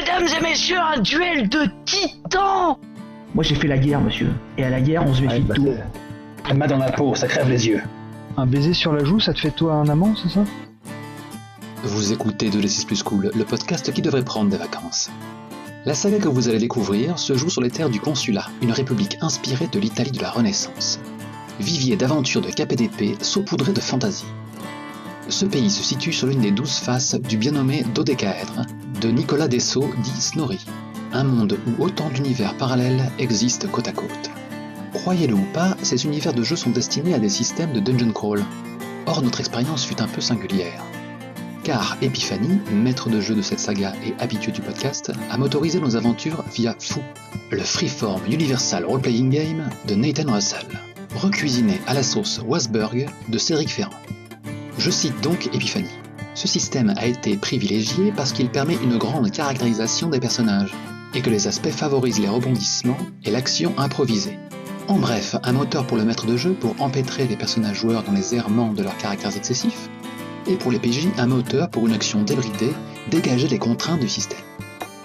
Mesdames et messieurs, un duel de titans. Moi j'ai fait la guerre, monsieur. Et à la guerre, on se méfie de tout. Un main dans la peau, ça crève les yeux. Un baiser sur la joue, ça te fait toi un amant, c'est ça? Vous écoutez De l'E6 Plus Cool, le podcast qui devrait prendre des vacances. La saga que vous allez découvrir se joue sur les terres du Consulat, une république inspirée de l'Italie de la Renaissance. Vivier d'aventures de cap et d'épée, saupoudré de fantaisie. Ce pays se situe sur l'une des 12 faces du bien nommé dodécaèdre de Nicolas Dessau dit Snorri, un monde où autant d'univers parallèles existent côte à côte. Croyez-le ou pas, ces univers de jeu sont destinés à des systèmes de dungeon crawl. Or, notre expérience fut un peu singulière. Car Epiphany, maître de jeu de cette saga et habitué du podcast, a motorisé nos aventures via Foo, le freeform Universal Role-Playing Game de Nathan Russell, recuisiné à la sauce Wasburg de Cédric Ferrand. Je cite donc Epiphany. Ce système a été privilégié parce qu'il permet une grande caractérisation des personnages, et que les aspects favorisent les rebondissements et l'action improvisée. En bref, un moteur pour le maître de jeu pour empêtrer les personnages joueurs dans les errements de leurs caractères excessifs, et pour les PJ, un moteur pour une action débridée, dégager les contraintes du système.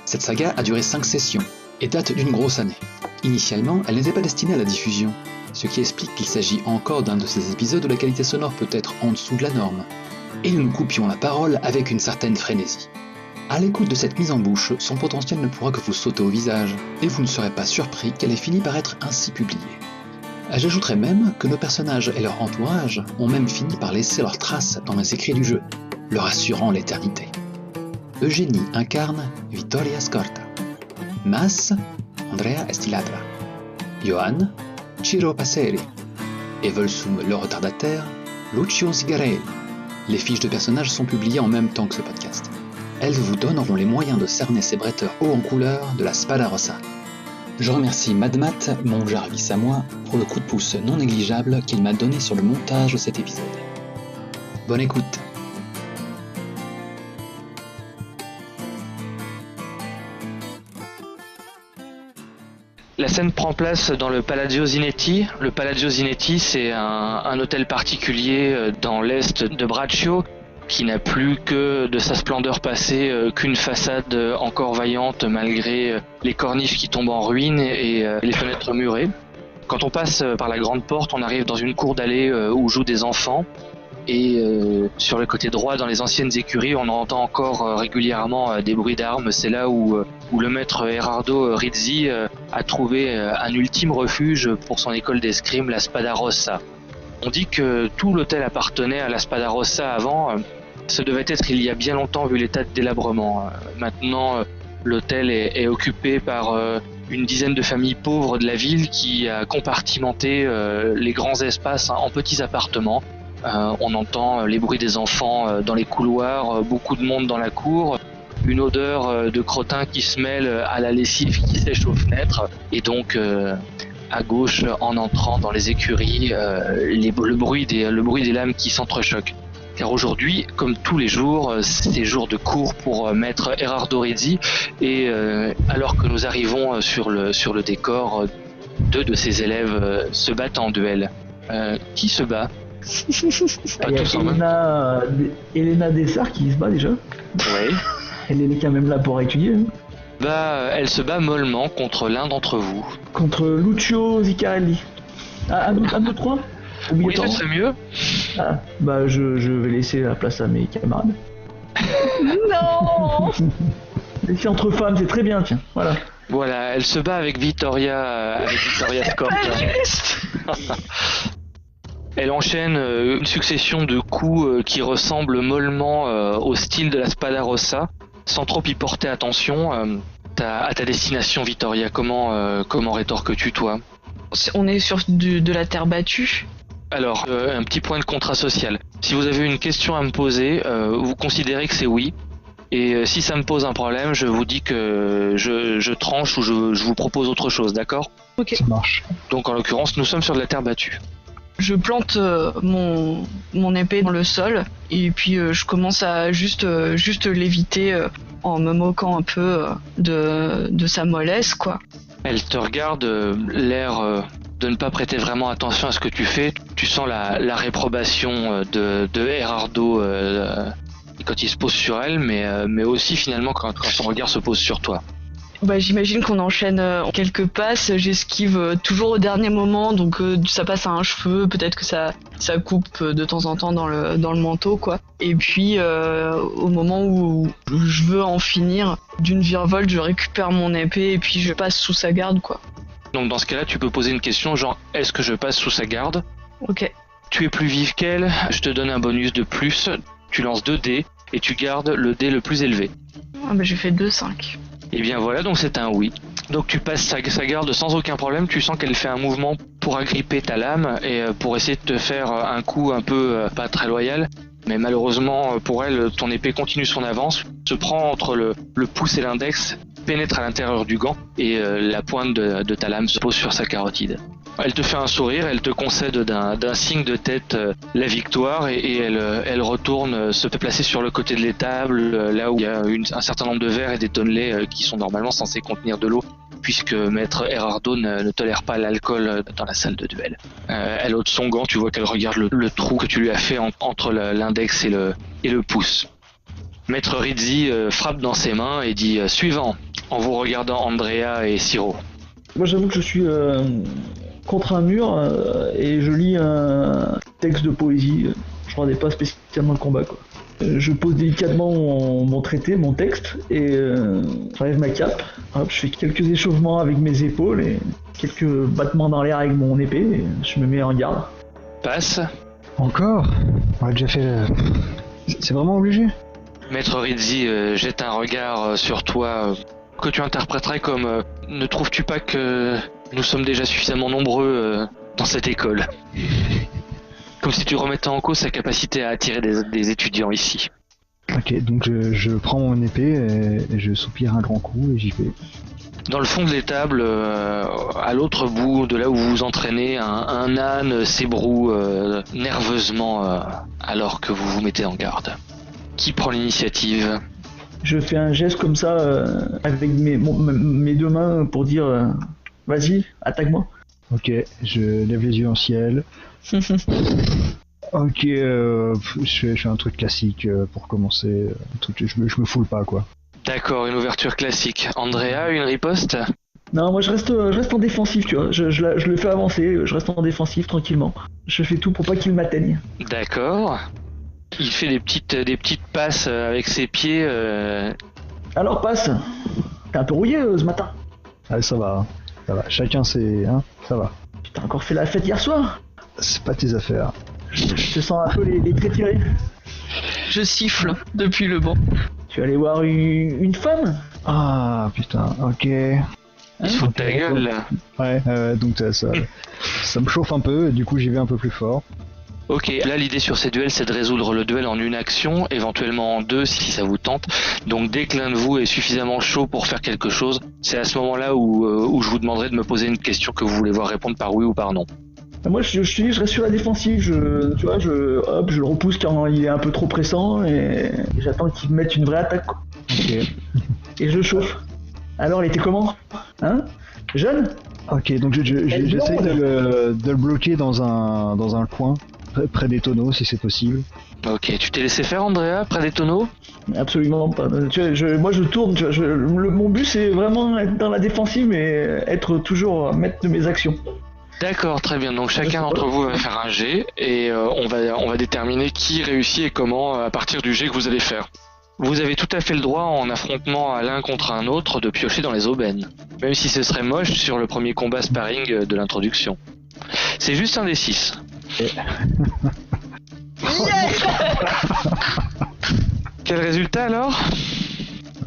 Cette saga a duré 5 sessions, et date d'une grosse année. Initialement, elle n'était pas destinée à la diffusion, ce qui explique qu'il s'agit encore d'un de ces épisodes où la qualité sonore peut être en dessous de la norme, et nous nous coupions la parole avec une certaine frénésie. À l'écoute de cette mise en bouche, son potentiel ne pourra que vous sauter au visage, et vous ne serez pas surpris qu'elle ait fini par être ainsi publiée. J'ajouterais même que nos personnages et leur entourage ont même fini par laisser leurs traces dans les écrits du jeu, leur assurant l'éternité. Eugénie incarne Vittoria Scorta, Mas, Andrea Estiladra, Johan, Ciro Passeri, et Volsum le retardataire, Lucio Zigarelli. Les fiches de personnages sont publiées en même temps que ce podcast. Elles vous donneront les moyens de cerner ces bretteurs hauts en couleur de la Spada Rossa. Je remercie Madmat, mon Jarvis à moi, pour le coup de pouce non négligeable qu'il m'a donné sur le montage de cet épisode. Bonne écoute. La scène prend place dans le Palazzo Zinetti. Le Palazzo Zinetti, c'est un hôtel particulier dans l'est de Braccio, qui n'a plus que de sa splendeur passée qu'une façade encore vaillante malgré les corniches qui tombent en ruine et les fenêtres murées. Quand on passe par la grande porte, on arrive dans une cour d'allée où jouent des enfants. Et sur le côté droit, dans les anciennes écuries, on entend encore régulièrement des bruits d'armes. C'est là où le maître Erardo Rizzi a trouvé un ultime refuge pour son école d'escrime, la Spada Rossa. On dit que tout l'hôtel appartenait à la Spada Rossa avant. Ce devait être il y a bien longtemps vu l'état de délabrement. Maintenant, l'hôtel est occupé par une dizaine de familles pauvres de la ville qui a compartimenté les grands espaces en petits appartements. On entend les bruits des enfants dans les couloirs, beaucoup de monde dans la cour, une odeur de crottin qui se mêle à la lessive qui sèche aux fenêtres, et donc à gauche, en entrant dans les écuries, le bruit des lames qui s'entrechoquent. Car aujourd'hui, comme tous les jours, c'est jour de cours pour maître Erardo Rizzi, et alors que nous arrivons sur le décor, 2 de ses élèves se battent en duel. Qui se bat? Pas tous en même. Elena Dessart qui se bat déjà. Oui. Elle est quand même là pour étudier. Elle se bat mollement contre l'un d'entre vous. Contre Lucio Zicarelli. Ah, un, deux, trois. Oui, ce serait mieux. Ah, je vais laisser la place à mes camarades. Non. C'est entre femmes, c'est très bien, tiens. Voilà, elle se bat avec Vittoria Scorta. Elle enchaîne une succession de coups qui ressemblent mollement au style de la Spada Rossa, sans trop y porter attention à ta destination, Vittoria. Comment rétorques-tu, toi? On est sur de la terre battue. Alors, un petit point de contrat social. Si vous avez une question à me poser, vous considérez que c'est oui. Et si ça me pose un problème, je vous dis que je tranche ou je vous propose autre chose, d'accord? Ok. Ça marche. Donc en l'occurrence, nous sommes sur de la terre battue. Je plante mon épée dans le sol et puis je commence à juste l'éviter en me moquant un peu de sa mollesse, quoi. Elle te regarde, l'air de ne pas prêter vraiment attention à ce que tu fais. Tu sens la réprobation de Erardo quand il se pose sur elle, mais aussi finalement quand son regard se pose sur toi. Bah, j'imagine qu'on enchaîne quelques passes, j'esquive toujours au dernier moment, donc ça passe à un cheveu, peut-être que ça coupe de temps en temps dans le manteau, quoi. Et puis au moment où je veux en finir, d'une virevolte, je récupère mon épée et puis je passe sous sa garde, quoi. Donc dans ce cas-là, tu peux poser une question genre est-ce que je passe sous sa garde ? Ok. Tu es plus vive qu'elle, je te donne un bonus de plus, tu lances 2 dés et tu gardes le dé le plus élevé. Ah bah j'ai fait 2-5. Et bien voilà, donc c'est un oui. Donc tu passes sa garde sans aucun problème, tu sens qu'elle fait un mouvement pour agripper ta lame et pour essayer de te faire un coup un peu pas très loyal. Mais malheureusement pour elle, ton épée continue son avance, se prend entre le pouce et l'index, pénètre à l'intérieur du gant et la pointe de ta lame se pose sur sa carotide. Elle te fait un sourire, elle te concède d'un signe de tête la victoire et elle retourne se placer sur le côté de l'étable, là où il y a un certain nombre de verres et des tonnelets qui sont normalement censés contenir de l'eau, puisque Maître Erardo ne tolère pas l'alcool dans la salle de duel. Elle ôte son gant, tu vois qu'elle regarde le trou que tu lui as fait entre l'index et le pouce. Maître Rizzi frappe dans ses mains et dit « Suivant », en vous regardant Andrea et Siro. Moi j'avoue que je suis contre un mur et je lis un texte de poésie. Je rendais pas spécialement le combat, quoi. Je pose délicatement mon traité, mon texte, et j'enlève ma cape. Hop, je fais quelques échauffements avec mes épaules et quelques battements dans l'air avec mon épée, et je me mets en garde. Passe. Encore ? On a déjà fait... C'est vraiment obligé ? Maître Rizzi jette un regard sur toi que tu interpréterais comme ne trouves-tu pas que nous sommes déjà suffisamment nombreux dans cette école ? Comme si tu remettais en cause sa capacité à attirer des étudiants ici. Ok, donc je prends mon épée et je soupire un grand coup et j'y vais. Dans le fond de l'étable, à l'autre bout de là où vous vous entraînez, un âne s'ébroue nerveusement alors que vous vous mettez en garde. Qui prend l'initiative ? Je fais un geste comme ça avec mes 2 mains pour dire vas-y, attaque-moi. Ok, je lève les yeux en ciel. Ok, je fais un truc classique pour commencer. Je me foule pas, quoi. D'accord, une ouverture classique. Andrea, une riposte ? Non, moi je reste en défensif, tu vois. Je le fais avancer, je reste en défensif tranquillement. Je fais tout pour pas qu'il m'atteigne. D'accord. Il fait des petites passes avec ses pieds. Alors passe. T'es un peu rouillé ce matin. Ah, ça va. Ça va. Chacun ses... Hein, ça va. Tu t'as encore fait la fête hier soir. C'est pas tes affaires. Je te sens un peu les traits tirés. Je siffle depuis le banc. Tu es allé voir une femme ? Ah, putain, ok. Il se fout de ta gueule, là. Ouais, donc ça me chauffe un peu, et du coup j'y vais un peu plus fort. Ok, là l'idée sur ces duels c'est de résoudre le duel en une action, éventuellement en 2 si ça vous tente. Donc dès que l'un de vous est suffisamment chaud pour faire quelque chose, c'est à ce moment-là où je vous demanderai de me poser une question que vous voulez voir répondre par oui ou par non. Moi je te dis, je reste sur la défensive, je le repousse quand il est un peu trop pressant et j'attends qu'il me mette une vraie attaque, quoi. Ok. Et je chauffe. Alors il était comment ? Hein ? Jeune ? Ok, donc j'essaie de le bloquer dans un coin, près des tonneaux si c'est possible. Ok, tu t'es laissé faire Andrea, près des tonneaux ? Absolument pas. Moi je tourne, mon but c'est vraiment être dans la défensive mais être toujours maître de mes actions. D'accord, très bien. Donc chacun d'entre vous va faire un jet et on va déterminer qui réussit et comment à partir du jet que vous allez faire. Vous avez tout à fait le droit en affrontement à l'un contre un autre de piocher dans les aubaines, même si ce serait moche sur le premier combat sparring de l'introduction. C'est juste un des 6. Quel résultat alors ?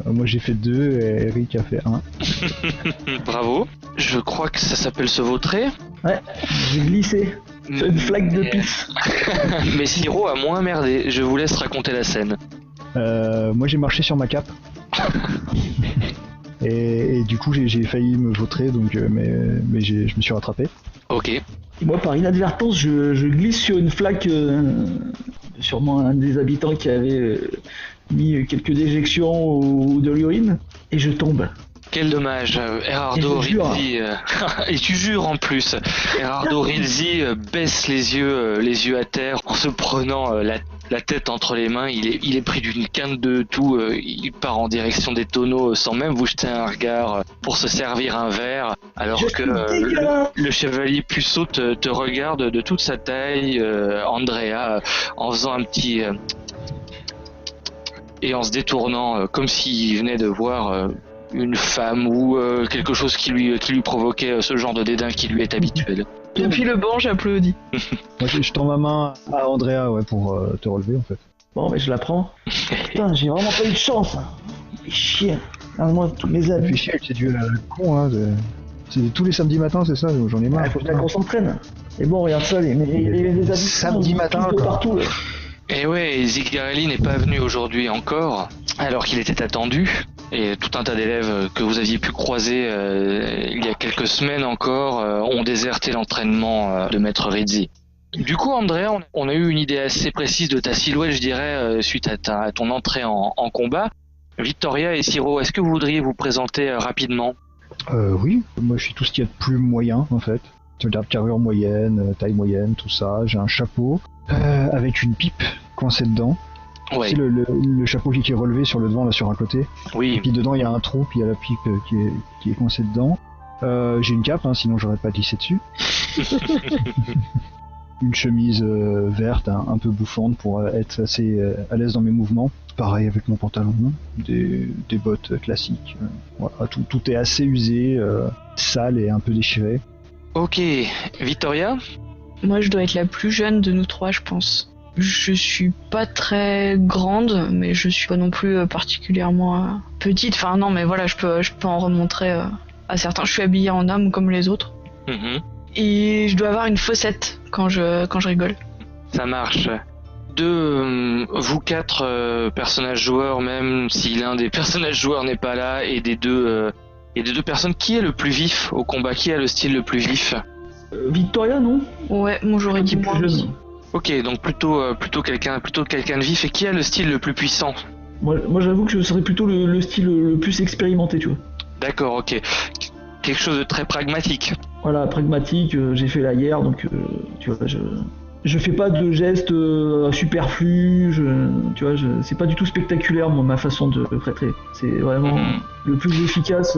Moi j'ai fait 2 et Eric a fait 1. Bravo. Je crois que ça s'appelle se vautrer. Ouais, j'ai glissé sur une flaque de pisse. Mais Siro a moins merdé, je vous laisse raconter la scène. Moi j'ai marché sur ma cape. et du coup j'ai failli me vautrer, donc, mais je me suis rattrapé. Ok. Et moi par inadvertance je glisse sur une flaque, sûrement un des habitants qui avait mis quelques déjections ou de l'urine, et je tombe. Quel dommage, Erardo Rizzi, et tu jures en plus, Erardo Rizzi baisse les yeux à terre en se prenant la tête entre les mains, il est pris d'une quinte de tout, il part en direction des tonneaux sans même vous jeter un regard pour se servir un verre, alors que le chevalier puceau te regarde de toute sa taille, Andrea, en faisant un petit... et en se détournant, comme s'il venait de voir une femme ou quelque chose qui lui provoquait ce genre de dédain qui lui est habituel. Depuis le banc, j'applaudis. Moi, je tends ma main à Andrea pour te relever en fait. Bon, mais je la prends. Putain, j'ai vraiment pas eu de chance. Fais chier. Moi, tous mes amis. Fais chier, c'est du con, hein. C'est tous les samedis matins, c'est ça, j'en ai marre. Il faut bien qu'on s'entraîne. Et bon, regarde ça, les amis. Samedi matin, de partout. Là. Et ouais, Zigarelli n'est pas venu aujourd'hui encore, alors qu'il était attendu. Et tout un tas d'élèves que vous aviez pu croiser il y a quelques semaines encore ont déserté l'entraînement de Maître Rizzi. Du coup, Andrea, on a eu une idée assez précise de ta silhouette, je dirais, suite à ton entrée en combat. Victoria et Siro, est-ce que vous voudriez vous présenter rapidement ? Oui, moi je suis tout ce qu'il y a de plus moyen en fait. C'est-à-dire carrure moyenne, taille moyenne, tout ça. J'ai un chapeau avec une pipe coincée dedans. Ouais. C'est le chapeau qui est relevé sur le devant là sur un côté. Oui. Et puis dedans il y a un trou, puis il y a la pipe qui est coincée dedans. J'ai une cape, sinon j'aurais pas glissé dessus. Une chemise verte, un peu bouffante pour être assez à l'aise dans mes mouvements. Pareil avec mon pantalon, des bottes classiques. Voilà, tout est assez usé, sale et un peu déchiré. Ok, Victoria ? Moi, je dois être la plus jeune de nous trois, je pense. Je suis pas très grande, mais je suis pas non plus particulièrement petite. Enfin non, mais voilà, je peux en remontrer à certains. Je suis habillée en homme comme les autres. Et je dois avoir une fossette quand je rigole. Ça marche. De vous quatre personnages joueurs, même si l'un des personnages joueurs n'est pas là, et des deux personnes, qui est le plus vif au combat ? Qui a le style le plus vif ? Victoria, non ? Ouais, moi j'aurais dit moi aussi. Ok, donc plutôt quelqu'un de vif. Et qui a le style le plus puissant ? Moi j'avoue que je serais plutôt le style le plus expérimenté, tu vois. D'accord, ok. Quelque chose de très pragmatique. Voilà, pragmatique, j'ai fait la guerre, donc tu vois, je fais pas de gestes superflus, tu vois, c'est pas du tout spectaculaire, moi, ma façon de traiter. C'est vraiment le plus efficace.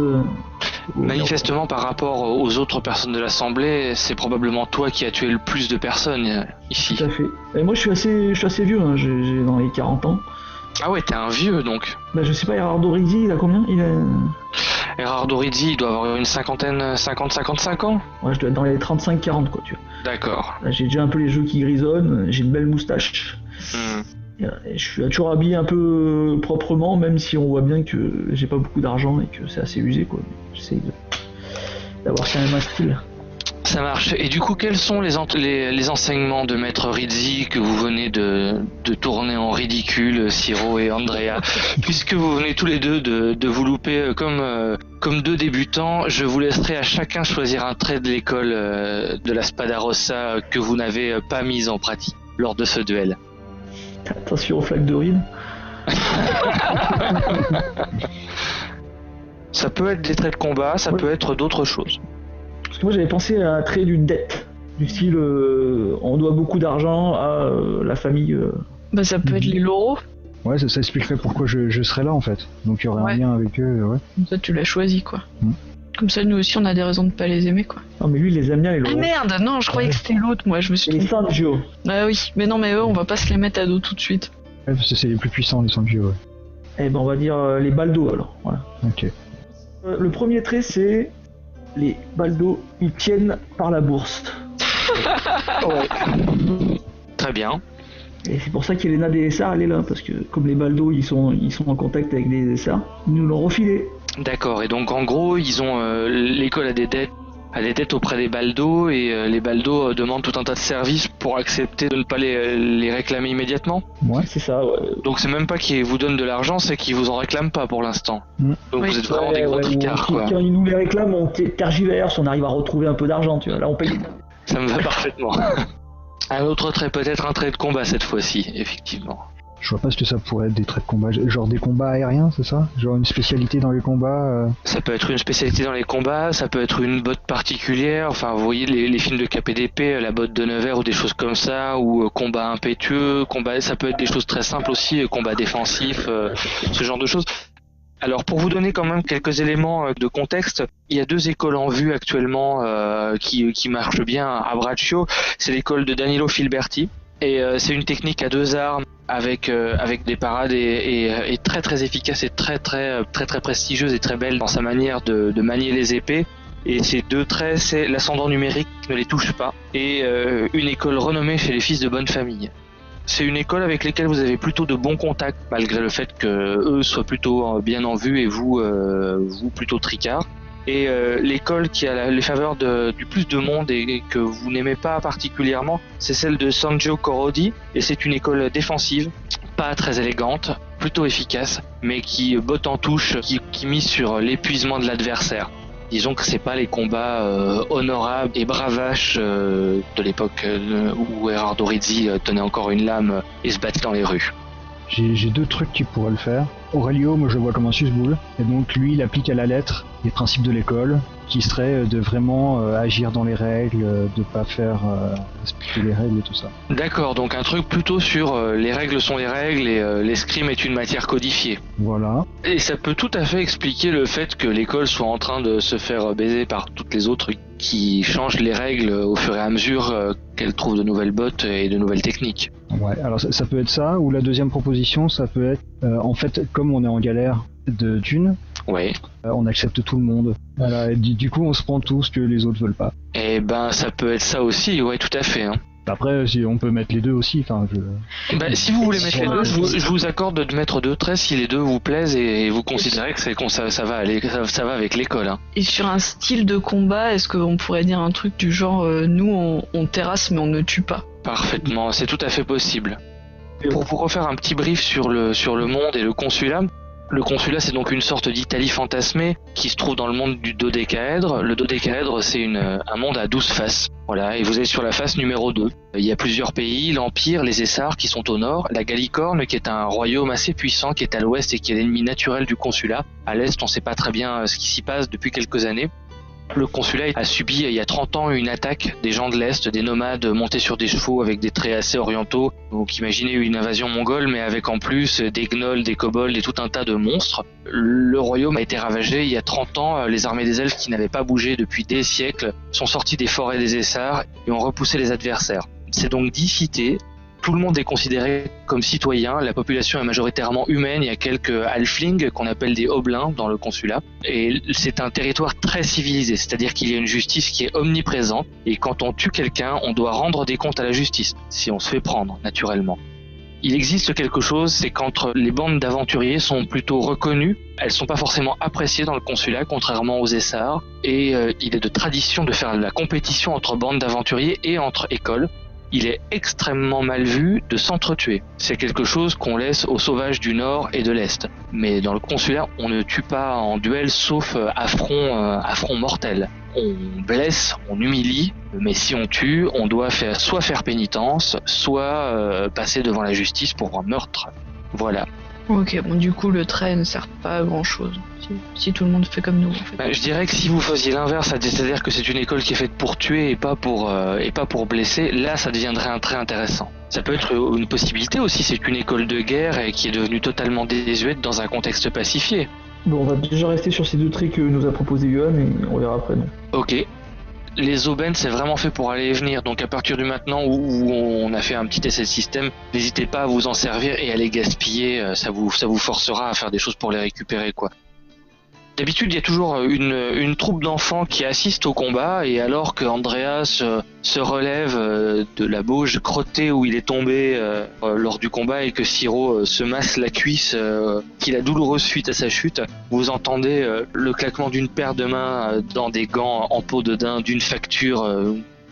Manifestement, par rapport aux autres personnes de l'Assemblée, c'est probablement toi qui as tué le plus de personnes ici. Tout à fait. Et moi, je suis assez vieux, hein, j'ai dans les 40 ans. Ah ouais, t'es un vieux, donc. Bah, je sais pas, Gerardo Rizzi, il a combien ? Gerardo Rizzi, il doit avoir une 50-55 ans. Ouais, je dois être dans les 35-40, quoi, tu vois. D'accord. Là, j'ai déjà un peu les cheveux qui grisonnent, j'ai une belle moustache. Et je suis toujours habillé un peu proprement, même si on voit bien que j'ai pas beaucoup d'argent et que c'est assez usé, quoi. J'essaye d'avoir quand même un style. Ça marche. Et du coup, quels sont les enseignements de Maître Rizzi que vous venez de tourner en ridicule, Siro et Andrea ? Puisque vous venez tous les deux de vous louper comme deux débutants, je vous laisserai à chacun choisir un trait de l'école de la Spada Rossa que vous n'avez pas mis en pratique lors de ce duel. Attention aux flaques de ride. Ça peut être des traits de combat, ça peut être d'autres choses. Parce que moi j'avais pensé à un trait d'une dette, du style on doit beaucoup d'argent à la famille. Bah ça peut être les Laureaux. Ouais, ça expliquerait pourquoi je serais là en fait. Donc il y aurait un lien avec eux, ouais. Comme ça tu l'as choisi quoi. Comme ça nous aussi on a des raisons de pas les aimer quoi. Non mais lui il les aime bien les Laureaux. Ah merde, non je croyais que c'était l'autre moi, je me suis les Sanjio. Ah oui, mais non mais eux on va pas se les mettre à dos tout de suite. Ouais, parce que c'est les plus puissants les Sanjio, ouais. Eh ben on va dire les Baldo alors, voilà. Ok. Le premier trait c'est... Les Baldo, ils tiennent par la bourse. Ouais. Très bien. Et c'est pour ça qu'Elena DSR, elle est là, parce que comme les Baldo, ils sont en contact avec les DSR, ils nous l'ont refilé. D'accord, et donc en gros, ils ont l'école a des dettes auprès des Baldo, et les Baldo demandent tout un tas de services pour accepter de ne pas les réclamer immédiatement. Ouais, c'est ça, ouais. Donc c'est même pas qu'ils vous donnent de l'argent, c'est qu'ils vous en réclament pas pour l'instant. Donc vous êtes vraiment des gros tricards, quoi. Quand ils nous les réclament, on tergiverse, on arrive à retrouver un peu d'argent, tu vois. Là, on paye. Ça me va parfaitement. Un autre trait, peut-être un trait de combat cette fois-ci, effectivement. Je vois pas ce que ça pourrait être des traits de combat, genre des combats aériens, c'est ça? Genre une spécialité dans les combats Ça peut être une spécialité dans les combats, ça peut être une botte particulière, enfin vous voyez les films de KPDP, la botte de Nevers ou des choses comme ça, ou combat impétueux, ça peut être des choses très simples aussi, combat défensif, ce genre de choses. Alors pour vous donner quand même quelques éléments de contexte, il y a 2 écoles en vue actuellement qui marchent bien à Braccio. C'est l'école de Danilo Filberti et c'est une technique à 2 armes avec des parades et très très efficace et très prestigieuse et très belle dans sa manière de manier les épées. Et ces 2 traits, c'est l'ascendant numérique, ne les touche pas, et une école renommée chez les fils de bonne famille. C'est une école avec laquelle vous avez plutôt de bons contacts, malgré le fait que eux soient plutôt bien en vue et vous plutôt tricard. Et l'école qui a les faveurs du plus de monde et que vous n'aimez pas particulièrement, c'est celle de Sanjo Corrodi, et c'est une école défensive, pas très élégante, plutôt efficace, mais qui botte en touche, qui mise sur l'épuisement de l'adversaire. Disons que c'est pas les combats honorables et bravaches de l'époque où Erardo Rizzi tenait encore une lame et se battait dans les rues. J'ai 2 trucs qui pourraient le faire. Aurelio, moi je le vois comme un susboule, et donc lui il applique à la lettre les principes de l'école, qui serait de vraiment agir dans les règles, de pas faire respecter les règles et tout ça. D'accord, donc un truc plutôt sur les règles sont les règles et l'escrime est une matière codifiée. Voilà. Et ça peut tout à fait expliquer le fait que l'école soit en train de se faire baiser par toutes les autres qui changent les règles au fur et à mesure qu'elles trouvent de nouvelles bottes et de nouvelles techniques. Ouais, alors ça peut être ça, ou la deuxième proposition, ça peut être, en fait, comme on est en galère de thunes, ouais. On accepte tout le monde. Voilà, et du coup, on se prend tout ce que les autres veulent pas. Eh ben, ça peut être ça aussi, ouais, tout à fait. Hein. Après, si on peut mettre les 2 aussi, enfin, si vous voulez mettre les 2, je vous accorde de mettre 2 traits si les 2 vous plaisent et vous considérez que ça va avec l'école. Hein. Et sur un style de combat, est-ce qu'on pourrait dire un truc du genre nous on terrasse mais on ne tue pas? Parfaitement, c'est tout à fait possible. Pour vous refaire un petit brief sur le monde et le consulat. Le consulat, c'est donc une sorte d'Italie fantasmée qui se trouve dans le monde du dodécaèdre. Le dodécaèdre, c'est un monde à 12 faces. Voilà, et vous êtes sur la face numéro 2. Il y a plusieurs pays, l'Empire, les Essarts qui sont au nord, la Gallicorne qui est un royaume assez puissant qui est à l'ouest et qui est l'ennemi naturel du consulat. À l'est, on ne sait pas très bien ce qui s'y passe depuis quelques années. Le consulat a subi il y a 30 ans une attaque des gens de l'Est, des nomades montés sur des chevaux avec des traits assez orientaux. Donc imaginez une invasion mongole mais avec en plus des gnolls, des kobolds et tout un tas de monstres. Le royaume a été ravagé il y a 30 ans. Les armées des elfes qui n'avaient pas bougé depuis des siècles sont sorties des forêts des Essarts et ont repoussé les adversaires. C'est donc 10 cités. Tout le monde est considéré comme citoyen, la population est majoritairement humaine, il y a quelques halflings qu'on appelle des hobelins dans le consulat, et c'est un territoire très civilisé, c'est-à-dire qu'il y a une justice qui est omniprésente, et quand on tue quelqu'un, on doit rendre des comptes à la justice, si on se fait prendre, naturellement. Il existe quelque chose, c'est qu'entre les bandes d'aventuriers sont plutôt reconnues, elles sont pas forcément appréciées dans le consulat, contrairement aux Essarts, et il est de tradition de faire la compétition entre bandes d'aventuriers et entre écoles. Il est extrêmement mal vu de s'entretuer. C'est quelque chose qu'on laisse aux sauvages du Nord et de l'Est. Mais dans le consulat, on ne tue pas en duel sauf à front mortel. On blesse, on humilie, mais si on tue, on doit soit faire pénitence, soit passer devant la justice pour un meurtre. Voilà. Ok, bon du coup le trait ne sert pas à grand chose, si tout le monde fait comme nous en fait. Je dirais que si vous faisiez l'inverse, c'est-à-dire que c'est une école qui est faite pour tuer et pas pour blesser, là ça deviendrait un trait intéressant. Ça peut être une possibilité aussi, c'est une école de guerre et qui est devenue totalement désuète dans un contexte pacifié. Bon, on va déjà rester sur ces 2 traits que nous a proposé Johan et on verra après, non. Ok. Les aubaines, c'est vraiment fait pour aller et venir. Donc à partir du maintenant où on a fait un petit essai de système, n'hésitez pas à vous en servir et à les gaspiller. Ça vous forcera à faire des choses pour les récupérer, quoi. D'habitude, il y a toujours une troupe d'enfants qui assistent au combat, et alors que Andreas se relève de la bauge crottée où il est tombé lors du combat et que Siro se masse la cuisse qu'il a douloureuse suite à sa chute, vous entendez le claquement d'une paire de mains dans des gants en peau de daim d'une facture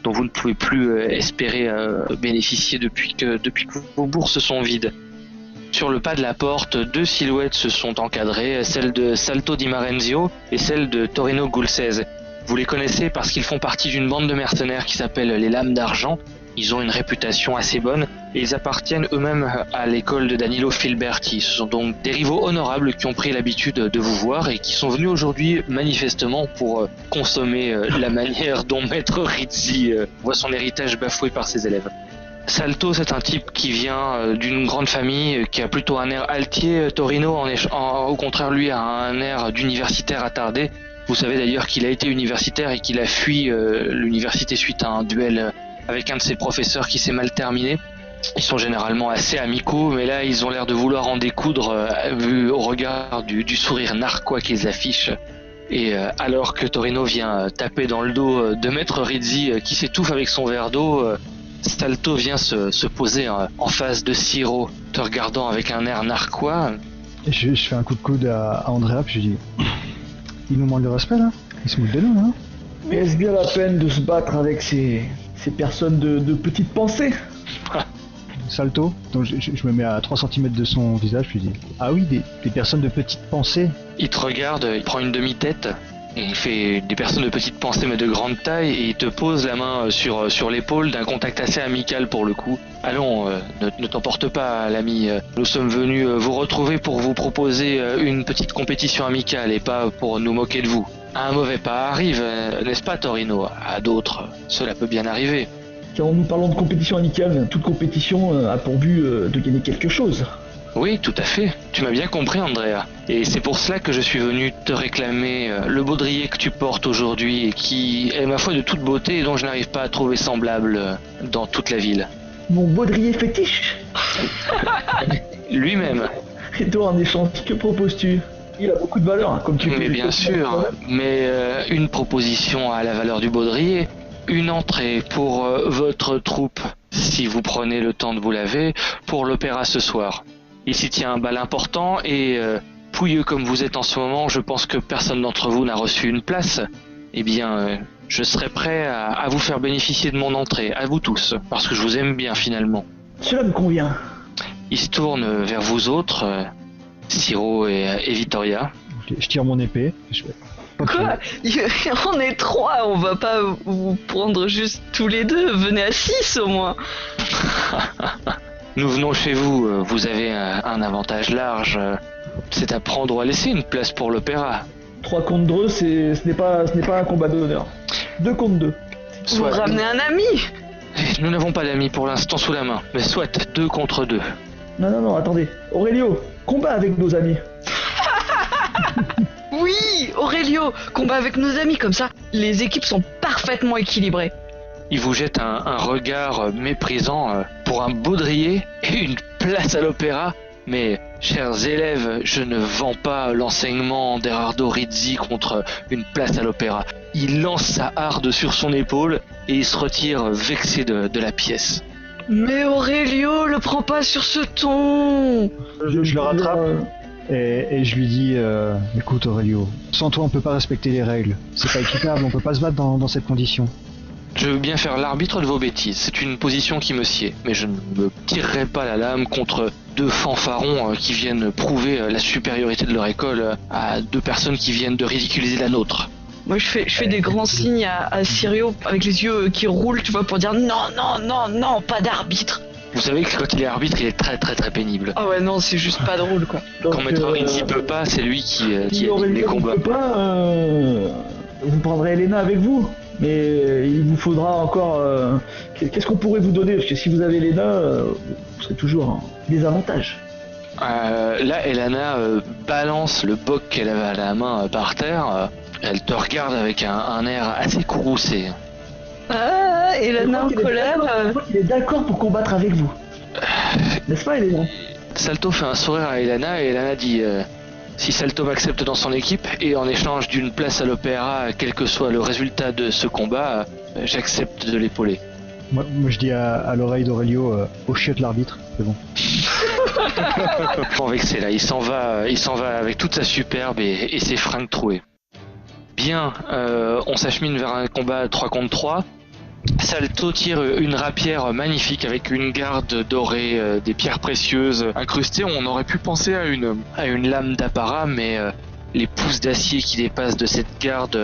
dont vous ne pouvez plus espérer bénéficier depuis que vos bourses sont vides. Sur le pas de la porte, 2 silhouettes se sont encadrées, celle de Salto di Marenzio et celle de Torino Gulsese. Vous les connaissez parce qu'ils font partie d'une bande de mercenaires qui s'appelle les Lames d'Argent. Ils ont une réputation assez bonne et ils appartiennent eux-mêmes à l'école de Danilo Filberti. Ce sont donc des rivaux honorables qui ont pris l'habitude de vous voir et qui sont venus aujourd'hui manifestement pour consommer la manière dont Maître Rizzi voit son héritage bafoué par ses élèves. Salto, c'est un type qui vient d'une grande famille, qui a plutôt un air altier. Torino, au contraire, lui, a un air d'universitaire attardé. Vous savez d'ailleurs qu'il a été universitaire et qu'il a fui l'université suite à un duel avec un de ses professeurs qui s'est mal terminé. Ils sont généralement assez amicaux, mais là, ils ont l'air de vouloir en découdre, vu au regard du sourire narquois qu'ils affichent. Et alors que Torino vient taper dans le dos de Maître Rizzi, qui s'étouffe avec son verre d'eau, Salto vient se poser en face de Siro, te regardant avec un air narquois. Je fais un coup de coude à Andrea, puis je dis... Il nous manque de respect, là. Il se moque de nous, là. Mais est-ce bien la peine de se battre avec ces personnes de petite pensée? Salto, donc je me mets à 3 cm de son visage, puis je dis... Ah oui, des personnes de petite pensée. Il te regarde, il prend une demi-tête, et il fait des personnes de petite pensée mais de grande taille, et il te pose la main sur l'épaule d'un contact assez amical pour le coup. Allons, ne t'emporte pas, l'ami. Nous sommes venus vous retrouver pour vous proposer une petite compétition amicale et pas pour nous moquer de vous. Un mauvais pas arrive, n'est-ce pas, Torino? À d'autres, cela peut bien arriver. Quand nous parlons de compétition amicale, toute compétition a pour but de gagner quelque chose. Oui, tout à fait. Tu m'as bien compris, Andrea. Et c'est pour cela que je suis venu te réclamer le baudrier que tu portes aujourd'hui et qui est ma foi de toute beauté et dont je n'arrive pas à trouver semblable dans toute la ville. Mon baudrier fétiche. Lui-même. Et toi, en échange, que proposes-tu? Il a beaucoup de valeur, hein, comme tu peux. Mais bien sûr, mais une proposition à la valeur du baudrier, une entrée pour votre troupe, si vous prenez le temps de vous laver, pour l'opéra ce soir. Il s'y tient un bal important et pouilleux comme vous êtes en ce moment, je pense que personne d'entre vous n'a reçu une place. Eh bien, je serai prêt à vous faire bénéficier de mon entrée, à vous tous, parce que je vous aime bien finalement. Cela me convient. Il se tourne vers vous autres, Siro et Vittoria. Je tire mon épée. Quoi? On est 3, on va pas vous prendre juste tous les deux, venez à 6 au moins. Nous venons chez vous, vous avez un avantage large, c'est à prendre ou à laisser une place pour l'opéra. 3 contre 2, ce n'est pas un combat d'honneur. 2 contre 2. Vous ramenez un ami? Nous n'avons pas d'amis pour l'instant sous la main, mais soit 2 contre 2. Non, attendez. Aurelio, combat avec nos amis. Oui, Aurelio, combat avec nos amis, comme ça, les équipes sont parfaitement équilibrées. Il vous jette un regard méprisant pour un baudrier et une place à l'opéra. Mais, chers élèves, je ne vends pas l'enseignement d'Erardo Rizzi contre une place à l'opéra. Il lance sa harde sur son épaule et il se retire vexé de la pièce. Mais Aurelio, le prends pas sur ce ton. Je le rattrape et je lui dis écoute Aurelio, sans toi on peut pas respecter les règles. C'est pas équitable, on peut pas se battre dans cette condition. Je veux bien faire l'arbitre de vos bêtises, c'est une position qui me sied, mais je ne me tirerai pas la lame contre 2 fanfarons qui viennent prouver la supériorité de leur école à 2 personnes qui viennent de ridiculiser la nôtre. Moi je fais des grands signes à Sirio avec les yeux qui roulent, tu vois, pour dire non, pas d'arbitre. Vous savez que quand il est arbitre, il est très très très pénible. Ah ouais, non, c'est juste pas drôle quoi. Donc, quand Maître Rizzi peut pas, c'est lui qui anime les combats. Peut pas, vous prendrez Elena avec vous. Mais il vous faudra encore... qu'est-ce qu'on pourrait vous donner? Parce que si vous avez Elena, vous serez toujours en désavantage. Là, Elena balance le boc qu'elle avait à la main par terre. Elle te regarde avec un air assez courroucé. Ah, Elena en colère. Il est d'accord pour combattre avec vous. N'est-ce pas, Elena? Salto fait un sourire à Elena et Elena dit... Si Salto m'accepte dans son équipe et en échange d'une place à l'opéra, quel que soit le résultat de ce combat, j'accepte de l'épauler. Moi je dis à l'oreille d'Aurelio, au chiotte l'arbitre, c'est bon. Bon, vexé là, il s'en va avec toute sa superbe et ses fringues trouées. Bien, on s'achemine vers un combat 3 contre 3. Salto tire une rapière magnifique avec une garde dorée, des pierres précieuses incrustées. On aurait pu penser à une lame d'apparat, mais les pouces d'acier qui dépassent de cette garde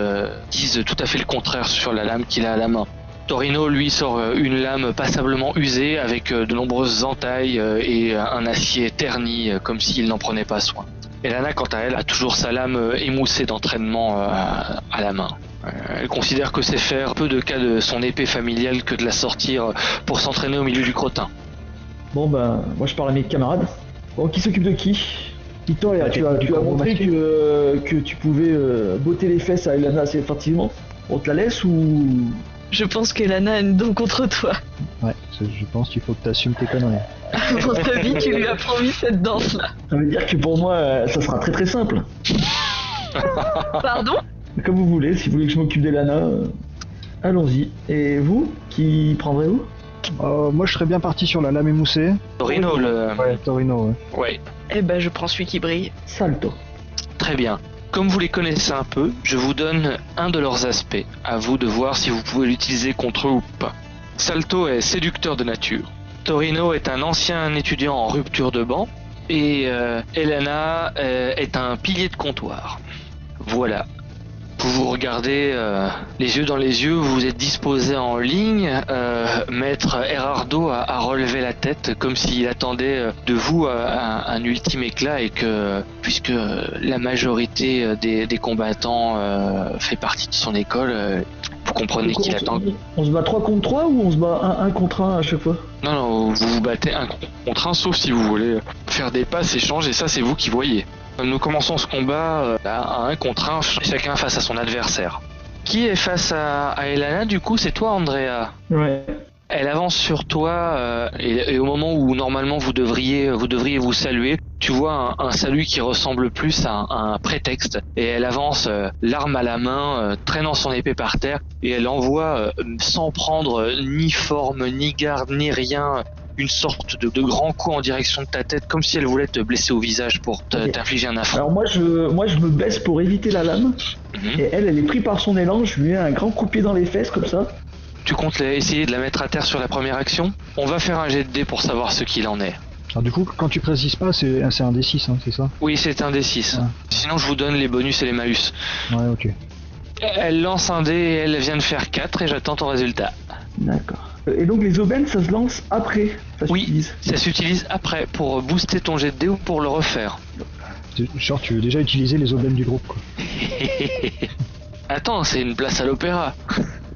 disent tout à fait le contraire sur la lame qu'il a à la main. Torino, lui, sort une lame passablement usée avec de nombreuses entailles et un acier terni, comme s'il n'en prenait pas soin. Elana, quant à elle, a toujours sa lame émoussée d'entraînement à la main. Elle considère que c'est faire peu de cas de son épée familiale que de la sortir pour s'entraîner au milieu du crottin. Bon ben, moi je parle à mes camarades. Bon, qui s'occupe de qui? Victoria, tu as montré que tu pouvais botter les fesses à Elana assez facilement. On te la laisse ou... Je pense qu'Elana a une dent contre toi. Ouais, je pense qu'il faut que tu assumes tes conneries. Dans ta vie, tu lui as promis cette danse-là. Ça veut dire que pour moi, ça sera très très simple. Pardon? Comme vous voulez, si vous voulez que je m'occupe d'Elana, allons-y. Et vous, qui prendrez-vous? Moi je serais bien parti sur la lame émoussée. Torino, Ouais, Torino, ouais. Ouais, Eh ben, je prends celui qui brille. Salto. très bien. Comme vous les connaissez un peu, je vous donne un de leurs aspects. À vous de voir si vous pouvez l'utiliser contre eux ou pas. Salto est séducteur de nature. Torino est un ancien étudiant en rupture de banc. Et Elana est un pilier de comptoir. Voilà. Vous vous regardez les yeux dans les yeux, vous êtes disposés en ligne. Maître Erardo a relevé la tête comme s'il attendait de vous un ultime éclat et que, puisque la majorité des combattants fait partie de son école, vous comprenez qu'il attend. On se bat 3 contre 3 ou on se bat 1 contre 1 à chaque fois? Non, vous vous battez un contre un, sauf si vous voulez faire des passes, échanges, et ça c'est vous qui voyez. Nous commençons ce combat à 1 contre 1, chacun face à son adversaire. Qui est face à Elana, du coup, c'est toi, Andrea. Ouais. Elle avance sur toi et au moment où normalement vous devriez vous saluer, tu vois un salut qui ressemble plus à un prétexte, et elle avance l'arme à la main, traînant son épée par terre, et elle envoie sans prendre ni forme, ni garde, ni rien, une sorte de grand coup en direction de ta tête, comme si elle voulait te blesser au visage pour t'infliger un affront. Alors moi je me baisse pour éviter la lame, et elle est prise par son élan, je lui mets un grand coup de pied dans les fesses comme ça. Tu comptes essayer de la mettre à terre sur la première action? On va faire un jet de dés pour savoir ce qu'il en est. Alors du coup, quand tu précises pas, c'est un D6, hein, c'est ça? Oui, c'est un D6. Ouais. Sinon, je vous donne les bonus et les malus. Ouais, ok. Elle lance un dé et elle vient de faire 4 et j'attends ton résultat. D'accord. Et donc les aubaines, ça se lance après, ça Oui, s'utilise. ça s'utilise après pour booster ton jet de dé ou pour le refaire. Genre, tu veux déjà utiliser les aubaines du groupe, quoi. Attends, c'est une place à l'opéra.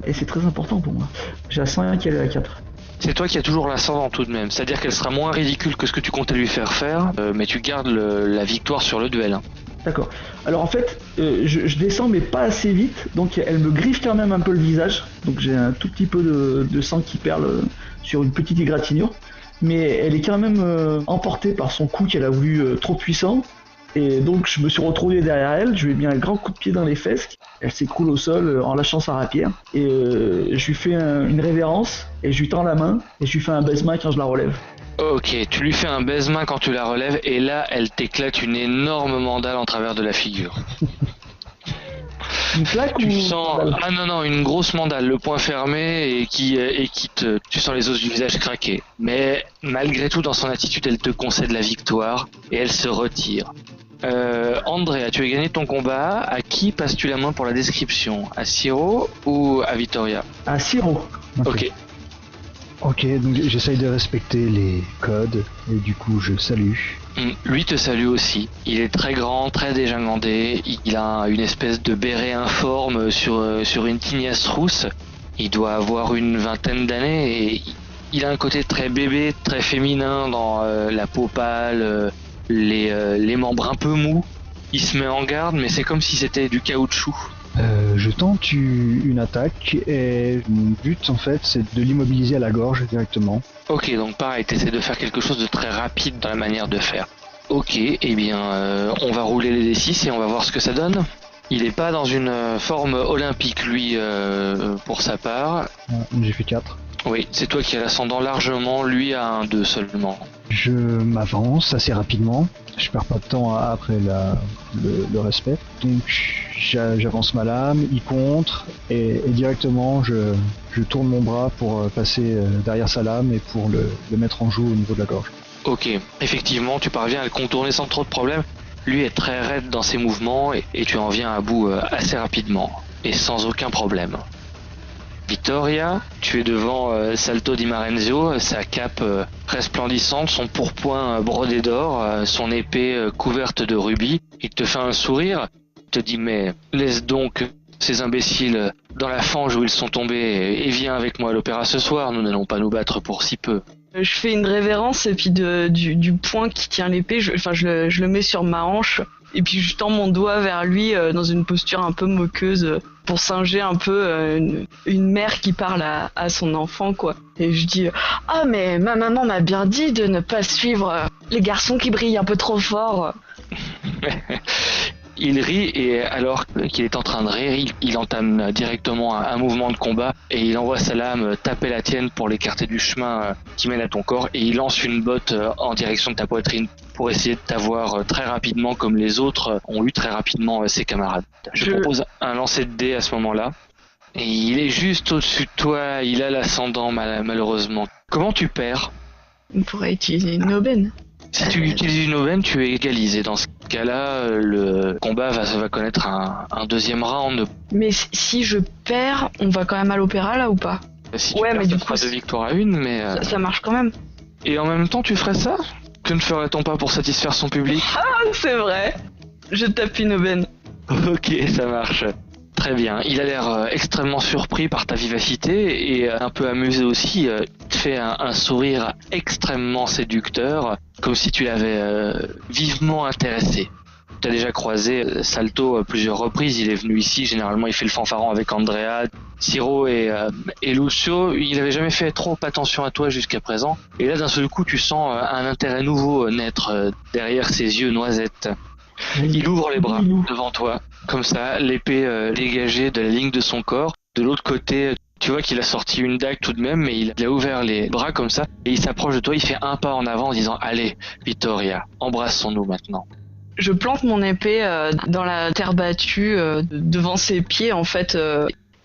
Et c'est très important pour moi. J'ai à 5 et elle est à 4. C'est toi qui as toujours l'ascendant tout de même, c'est-à-dire qu'elle sera moins ridicule que ce que tu comptais lui faire, mais tu gardes la victoire sur le duel. Hein. D'accord. Alors en fait, je descends mais pas assez vite, donc elle me griffe quand même un peu le visage. Donc j'ai un tout petit peu de sang qui perle sur une petite égratignure. Mais elle est quand même emportée par son coup qu'elle a voulu trop puissant. Et donc je me suis retrouvé derrière elle, je lui ai mis un grand coup de pied dans les fesses. Elle s'écroule au sol en lâchant sa rapière. Et je lui fais une révérence, et je lui tends la main, et je lui fais un baise-main quand je la relève. Ok, tu lui fais un baise-main quand tu la relèves, et là, elle t'éclate une énorme mandale en travers de la figure. Une plaque Tu ou... sens... Ah non, une grosse mandale, le poing fermé, et tu sens les os du visage craquer. Mais malgré tout, dans son attitude, elle te concède la victoire, et elle se retire. Andrea, tu as gagné ton combat. À qui passes-tu la main pour la description? À Siro ou à Vittoria? À Siro. Ok. Ok, donc j'essaye de respecter les codes, et du coup je salue. Lui te salue aussi. Il est très grand, très dégingandé. Il a une espèce de béret informe sur une tignasse rousse. Il doit avoir une 20aine d'années et il a un côté très bébé, très féminin dans la peau pâle, les membres un peu mous. Il se met en garde, mais c'est comme si c'était du caoutchouc. Je tente une attaque et mon but en fait c'est de l'immobiliser à la gorge directement. Ok, donc pareil, t'essaies de faire quelque chose de très rapide dans la manière de faire. Ok, eh bien on va rouler les D6 et on va voir ce que ça donne. Il est pas dans une forme olympique lui pour sa part. J'ai fait 4. Oui, c'est toi qui as l'ascendant largement, lui a un 2 seulement. Je m'avance assez rapidement, je perds pas de temps après le respect. Donc j'avance ma lame, il contre, et directement je tourne mon bras pour passer derrière sa lame et pour le mettre en joue au niveau de la gorge. Ok, effectivement tu parviens à le contourner sans trop de problème. Lui est très raide dans ses mouvements et tu en viens à bout assez rapidement et sans aucun problème. Vittoria, tu es devant Salto di Marenzio, sa cape resplendissante, son pourpoint brodé d'or, son épée couverte de rubis. Il te fait un sourire, il te dit mais laisse donc ces imbéciles dans la fange où ils sont tombés et viens avec moi à l'opéra ce soir, nous n'allons pas nous battre pour si peu. Je fais une révérence et puis du poing qui tient l'épée, je le mets sur ma hanche et puis je tends mon doigt vers lui dans une posture un peu moqueuse pour singer un peu une mère qui parle à son enfant quoi. Et je dis « Ah mais ma maman m'a bien dit de ne pas suivre les garçons qui brillent un peu trop fort !» Il rit et alors qu'il est en train de rire, il entame directement un mouvement de combat et il envoie sa lame taper la tienne pour l'écarter du chemin qui mène à ton corps et il lance une botte en direction de ta poitrine pour essayer de t'avoir très rapidement comme les autres ont eu très rapidement ses camarades. Je propose un lancer de dés à ce moment-là et il est juste au-dessus de toi, il a l'ascendant malheureusement. Comment tu perds ? On pourrait utiliser une aubaine. Si tu utilises une aubaine, tu es égalisé. Dans ce cas-là, le combat va connaître un deuxième round. Mais si je perds, on va quand même à l'opéra là ou pas ? Si tu perds, mais du coup, 2 victoires à 1, mais... Ça marche quand même. Et en même temps, tu ferais ça ? Que ne ferait-on pas pour satisfaire son public ? Ah, c'est vrai. Je tape une aubaine. Ok, ça marche. Très bien. Il a l'air extrêmement surpris par ta vivacité et un peu amusé aussi. Il te fait un sourire extrêmement séducteur, comme si tu l'avais vivement intéressé. Tu as déjà croisé Salto à plusieurs reprises. Il est venu ici. Généralement, il fait le fanfaron avec Andrea, Siro et Lucio. Il n'avait jamais fait trop attention à toi jusqu'à présent. Et là, d'un seul coup, tu sens un intérêt nouveau naître derrière ses yeux noisettes. Il ouvre les bras devant toi, comme ça, l'épée dégagée de la ligne de son corps. De l'autre côté, tu vois qu'il a sorti une dague tout de même, mais il a ouvert les bras comme ça, et il s'approche de toi, il fait un pas en avant en disant « Allez, Vittoria, embrassons-nous maintenant ». Je plante mon épée dans la terre battue, devant ses pieds en fait,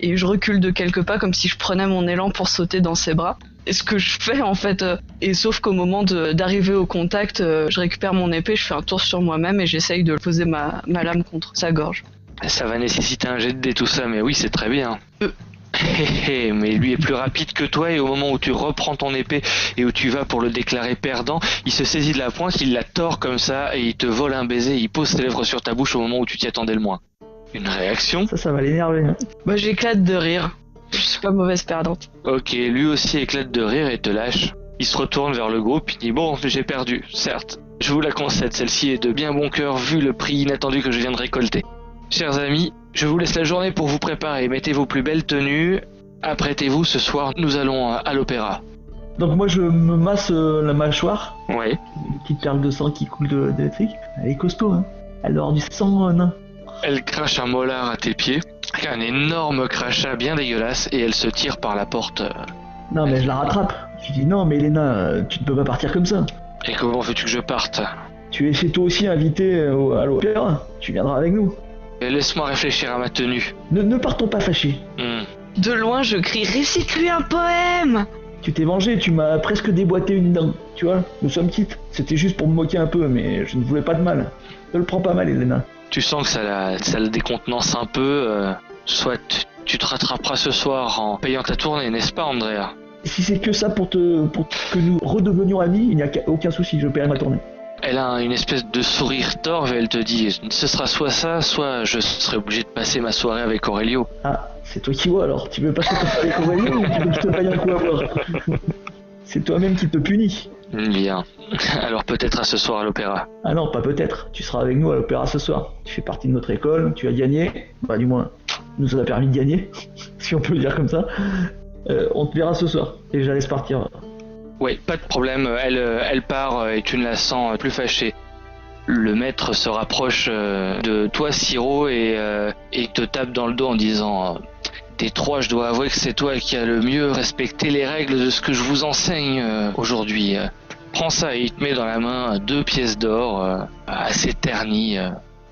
et je recule de quelques pas comme si je prenais mon élan pour sauter dans ses bras. Et ce que je fais en fait, et sauf qu'au moment d'arriver au contact, je récupère mon épée, je fais un tour sur moi-même et j'essaye de poser ma lame contre sa gorge. Ça va nécessiter un jet de dés tout ça, mais oui, c'est très bien. Mais lui est plus rapide que toi et au moment où tu reprends ton épée et où tu vas pour le déclarer perdant, il se saisit de la pointe, il la tord comme ça et il te vole un baiser, il pose ses lèvres sur ta bouche au moment où tu t'y attendais le moins. Une réaction ? Ça va l'énerver. Bah j'éclate de rire. Je suis pas mauvaise perdante. Ok, lui aussi éclate de rire et te lâche. Il se retourne vers le groupe, il dit « Bon, j'ai perdu, certes. Je vous la concède, celle-ci est de bien bon cœur vu le prix inattendu que je viens de récolter. Chers amis, je vous laisse la journée pour vous préparer. Mettez vos plus belles tenues. Apprêtez-vous, ce soir, nous allons à l'opéra. » Donc moi je me masse la mâchoire. Ouais. Une petite perle de sang qui coule d'électrique. Elle est costaud, hein. Elle doit avoir du sang nain. Elle crache un molar à tes pieds, un énorme crachat bien dégueulasse, et elle se tire par la porte. Non mais je la rattrape. Je dis non mais Elena, tu ne peux pas partir comme ça. Et comment veux-tu que je parte ? Tu es fait toi aussi invité à l'opéra. Tu viendras avec nous. Et laisse-moi réfléchir à ma tenue. Ne partons pas fâchés. De loin je crie « Récite-lui un poème !» Tu t'es vengé, tu m'as presque déboîté une dent. Tu vois, nous sommes quittes. C'était juste pour me moquer un peu, mais je ne voulais pas de mal. Ne le prends pas mal, Elena. Tu sens que ça la décontenance un peu. Soit tu te rattraperas ce soir en payant ta tournée, n'est-ce pas, Andrea ? Si c'est que ça pour que nous redevenions amis, il n'y a aucun souci, je paierai ma tournée. Elle a une espèce de sourire torve et elle te dit « Ce sera soit ça, soit je serai obligé de passer ma soirée avec Aurelio. » Ah, c'est toi qui vois alors. Tu veux passer ta soirée avec Aurelio ou tu veux que je te paye un coup à boire ? C'est toi-même qui te punis. Bien. Alors peut-être à ce soir à l'opéra. Ah non, pas peut-être. Tu seras avec nous à l'opéra ce soir. Tu fais partie de notre école, tu as gagné. Bah du moins, nous a permis de gagner, si on peut le dire comme ça. On te verra ce soir. Et je la laisse partir. Oui, pas de problème. Elle part et tu ne la sens plus fâchée. Le maître se rapproche de toi, Siro, et te tape dans le dos en disant des trois, je dois avouer que c'est toi qui as le mieux respecté les règles de ce que je vous enseigne aujourd'hui. Prends ça et il te met dans la main 2 pièces d'or assez ternies.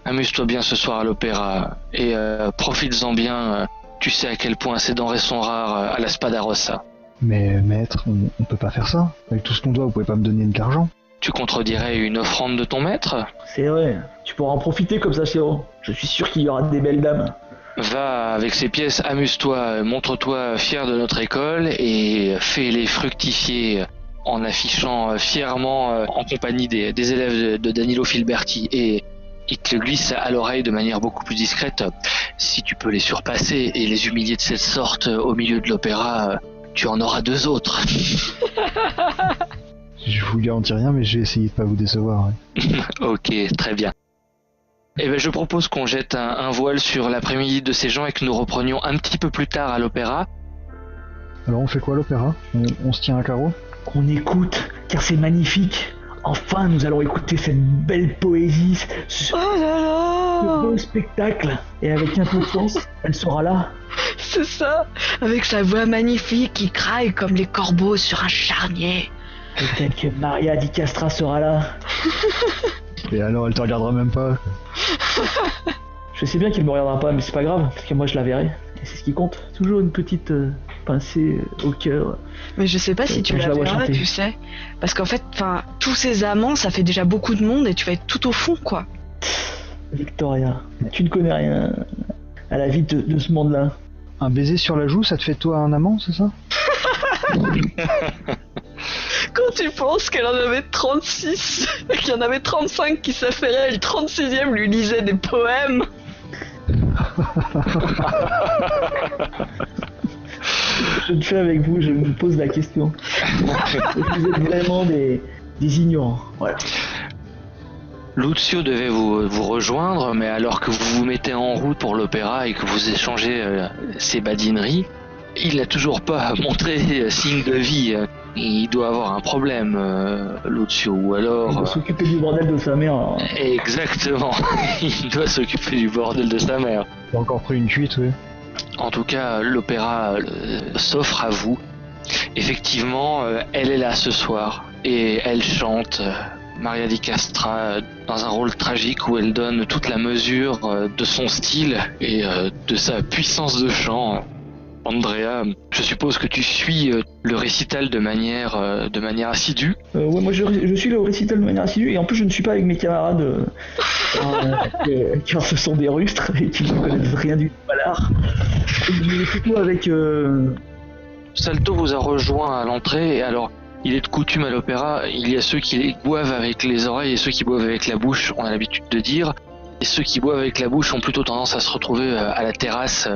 Amuse-toi bien ce soir à l'opéra et profites-en bien. Tu sais à quel point ces denrées sont rares à la Spadarossa. Mais maître, on peut pas faire ça. Avec tout ce qu'on doit, vous pouvez pas me donner de l'argent. Tu contredirais une offrande de ton maître ? C'est vrai, tu pourras en profiter comme ça, Siro. Je suis sûr qu'il y aura des belles dames. va avec ces pièces, amuse-toi, montre-toi fier de notre école et fais-les fructifier en affichant fièrement en compagnie des élèves de Danilo Filberti. Et il te le glisse à l'oreille de manière beaucoup plus discrète. Si tu peux les surpasser et les humilier de cette sorte au milieu de l'opéra, tu en auras 2 autres. Je vous garantis rien, mais j'ai essayé de pas vous décevoir. Ouais. Ok, très bien. Eh ben, je propose qu'on jette un voile sur l'après-midi de ces gens et que nous reprenions un petit peu plus tard à l'opéra. Alors on fait quoi à l'opéra ? On se tient à carreau ? Qu'on écoute, car c'est magnifique. Enfin, nous allons écouter cette belle poésie, ce beau spectacle. Et avec un peu de chance, elle sera là. C'est ça, avec sa voix magnifique qui craille comme les corbeaux sur un charnier. Peut-être que Maria Di Castra sera là. Et alors elle te regardera même pas. Je sais bien qu'il me regardera pas, mais c'est pas grave, parce que moi je la verrai. Et c'est ce qui compte. Toujours une petite pincée au cœur. Mais je sais pas si tu Quand je la la vois verras, chanter. tu sais. Parce qu'en fait, tous ces amants, ça fait déjà beaucoup de monde et tu vas être tout au fond, quoi. Victoria, tu ne connais rien à la vie de ce monde-là. Un baiser sur la joue, ça te fait de toi un amant, c'est ça ? Quand tu penses qu'elle en avait 36 et qu'il y en avait 35 qui s'affairaient et le 36e lui lisait des poèmes. Je te fais avec vous, je me pose la question. Vous êtes vraiment des ignorants. Voilà. Lucio devait vous rejoindre, mais alors que vous vous mettez en route pour l'opéra et que vous échangez ces badineries, il n'a toujours pas montré signe de vie. Il doit avoir un problème, Lucio, ou alors... Il doit s'occuper du bordel de sa mère. Alors. Exactement, il doit s'occuper du bordel de sa mère. T'as encore pris une cuite, oui. En tout cas, l'opéra s'offre à vous. Effectivement, elle est là ce soir et elle chante Maria Di Castra dans un rôle tragique où elle donne toute la mesure de son style et de sa puissance de chant. Andrea, je suppose que tu suis le récital de manière assidue. Ouais, moi je suis le récital de manière assidue et en plus je ne suis pas avec mes camarades car ce sont des rustres et qui ne connaissent rien du tout à l'art. Je suis plutôt avec... Salto vous a rejoint à l'entrée et alors il est de coutume à l'opéra, il y a ceux qui boivent avec les oreilles et ceux qui boivent avec la bouche, on a l'habitude de dire. Et ceux qui boivent avec la bouche ont plutôt tendance à se retrouver à la terrasse.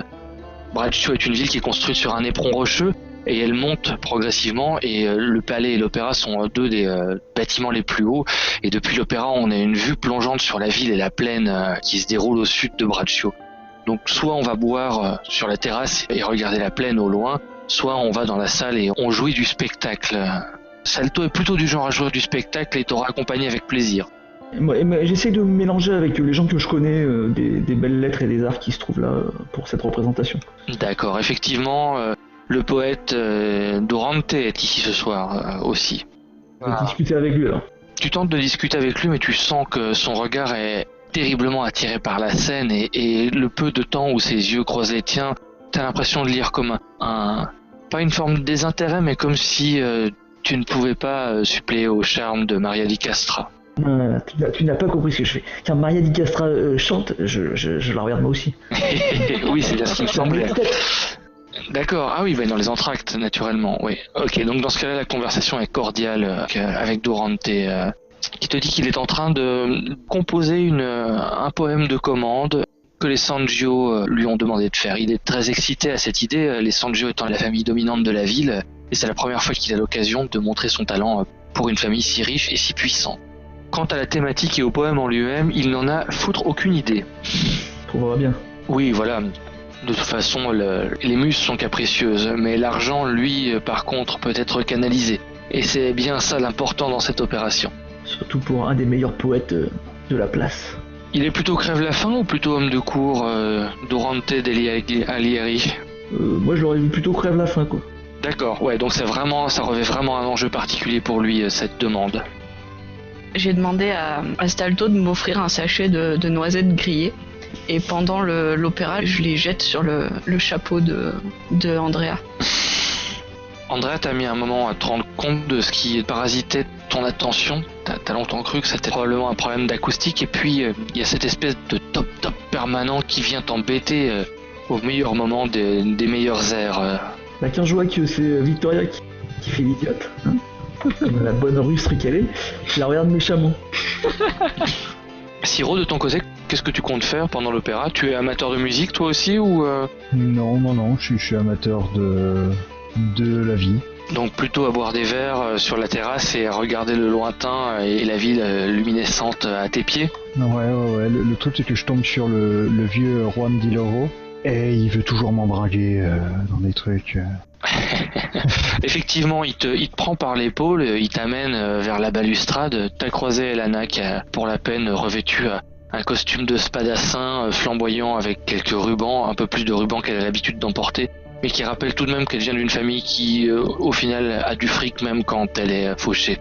Braccio est une ville qui est construite sur un éperon rocheux et elle monte progressivement et le palais et l'opéra sont 2 des bâtiments les plus hauts et depuis l'opéra on a une vue plongeante sur la ville et la plaine qui se déroule au sud de Braccio. Donc soit on va boire sur la terrasse et regarder la plaine au loin, soit on va dans la salle et on jouit du spectacle. Salto est plutôt du genre à jouer du spectacle et t'aura accompagné avec plaisir. J'essaie de me mélanger avec les gens que je connais, des belles lettres et des arts qui se trouvent là pour cette représentation. D'accord, effectivement, le poète Dorante est ici ce soir aussi. Je vais discuter avec lui alors. Tu tentes de discuter avec lui, mais tu sens que son regard est terriblement attiré par la scène et le peu de temps où ses yeux croisent les tiens, t'as l'impression de lire comme pas une forme de désintérêt, mais comme si tu ne pouvais pas suppléer au charme de Maria Di Castra. Tu n'as pas compris ce que je fais. Quand Maria Di Castra chante, je la regarde moi aussi. Oui, c'est bien ce qui me semblait. D'accord, ah oui, dans les entr'actes, naturellement, oui. Ok, donc dans ce cas-là, la conversation est cordiale avec Dorante, qui te dit qu'il est en train de composer un poème de commande que les Sangio lui ont demandé de faire. Il est très excité à cette idée, les Sangio étant la famille dominante de la ville, et c'est la première fois qu'il a l'occasion de montrer son talent pour une famille si riche et si puissante. Quant à la thématique et au poème en lui-même, il n'en a foutre aucune idée. Trouvera bien. Oui, voilà. De toute façon, les muses sont capricieuses, mais l'argent, lui, par contre, peut être canalisé. Et c'est bien ça l'important dans cette opération. Surtout pour un des meilleurs poètes de la place. Il est plutôt crève-la-faim ou plutôt homme de cour, Dorante degli Alighieri ? Moi, je l'aurais vu plutôt crève-la-faim, quoi. D'accord, ouais, donc ça revêt vraiment un enjeu particulier pour lui, cette demande. J'ai demandé à Stalto de m'offrir un sachet de noisettes grillées. Et pendant l'opéra, je les jette sur le chapeau de Andrea. Andrea, t'as mis un moment à te rendre compte de ce qui parasitait ton attention. T'as longtemps cru que c'était probablement un problème d'acoustique. Et puis, il y a cette espèce de top permanent qui vient t'embêter au meilleur moment des meilleures ères. Bah, quand je vois que c'est Victoria qui fait l'idiote, hein, comme la bonne rustre qu'elle est, je la regarde méchamment. Siro, de ton côté, qu'est-ce que tu comptes faire pendant l'opéra? Tu es amateur de musique toi aussi ou Non, je suis amateur de la vie. Donc plutôt à boire des verres sur la terrasse et à regarder le lointain et la ville luminescente à tes pieds? Ouais. Le truc, c'est que je tombe sur le vieux Juan Di Loro et il veut toujours m'embringuer dans des trucs. Effectivement, il te prend par l'épaule, il t'amène vers la balustrade. T'as croisé Elana qui a pour la peine revêtu un costume de spadassin flamboyant avec quelques rubans, un peu plus de rubans qu'elle a l'habitude d'emporter, mais qui rappelle tout de même qu'elle vient d'une famille qui, au final, a du fric même quand elle est fauchée.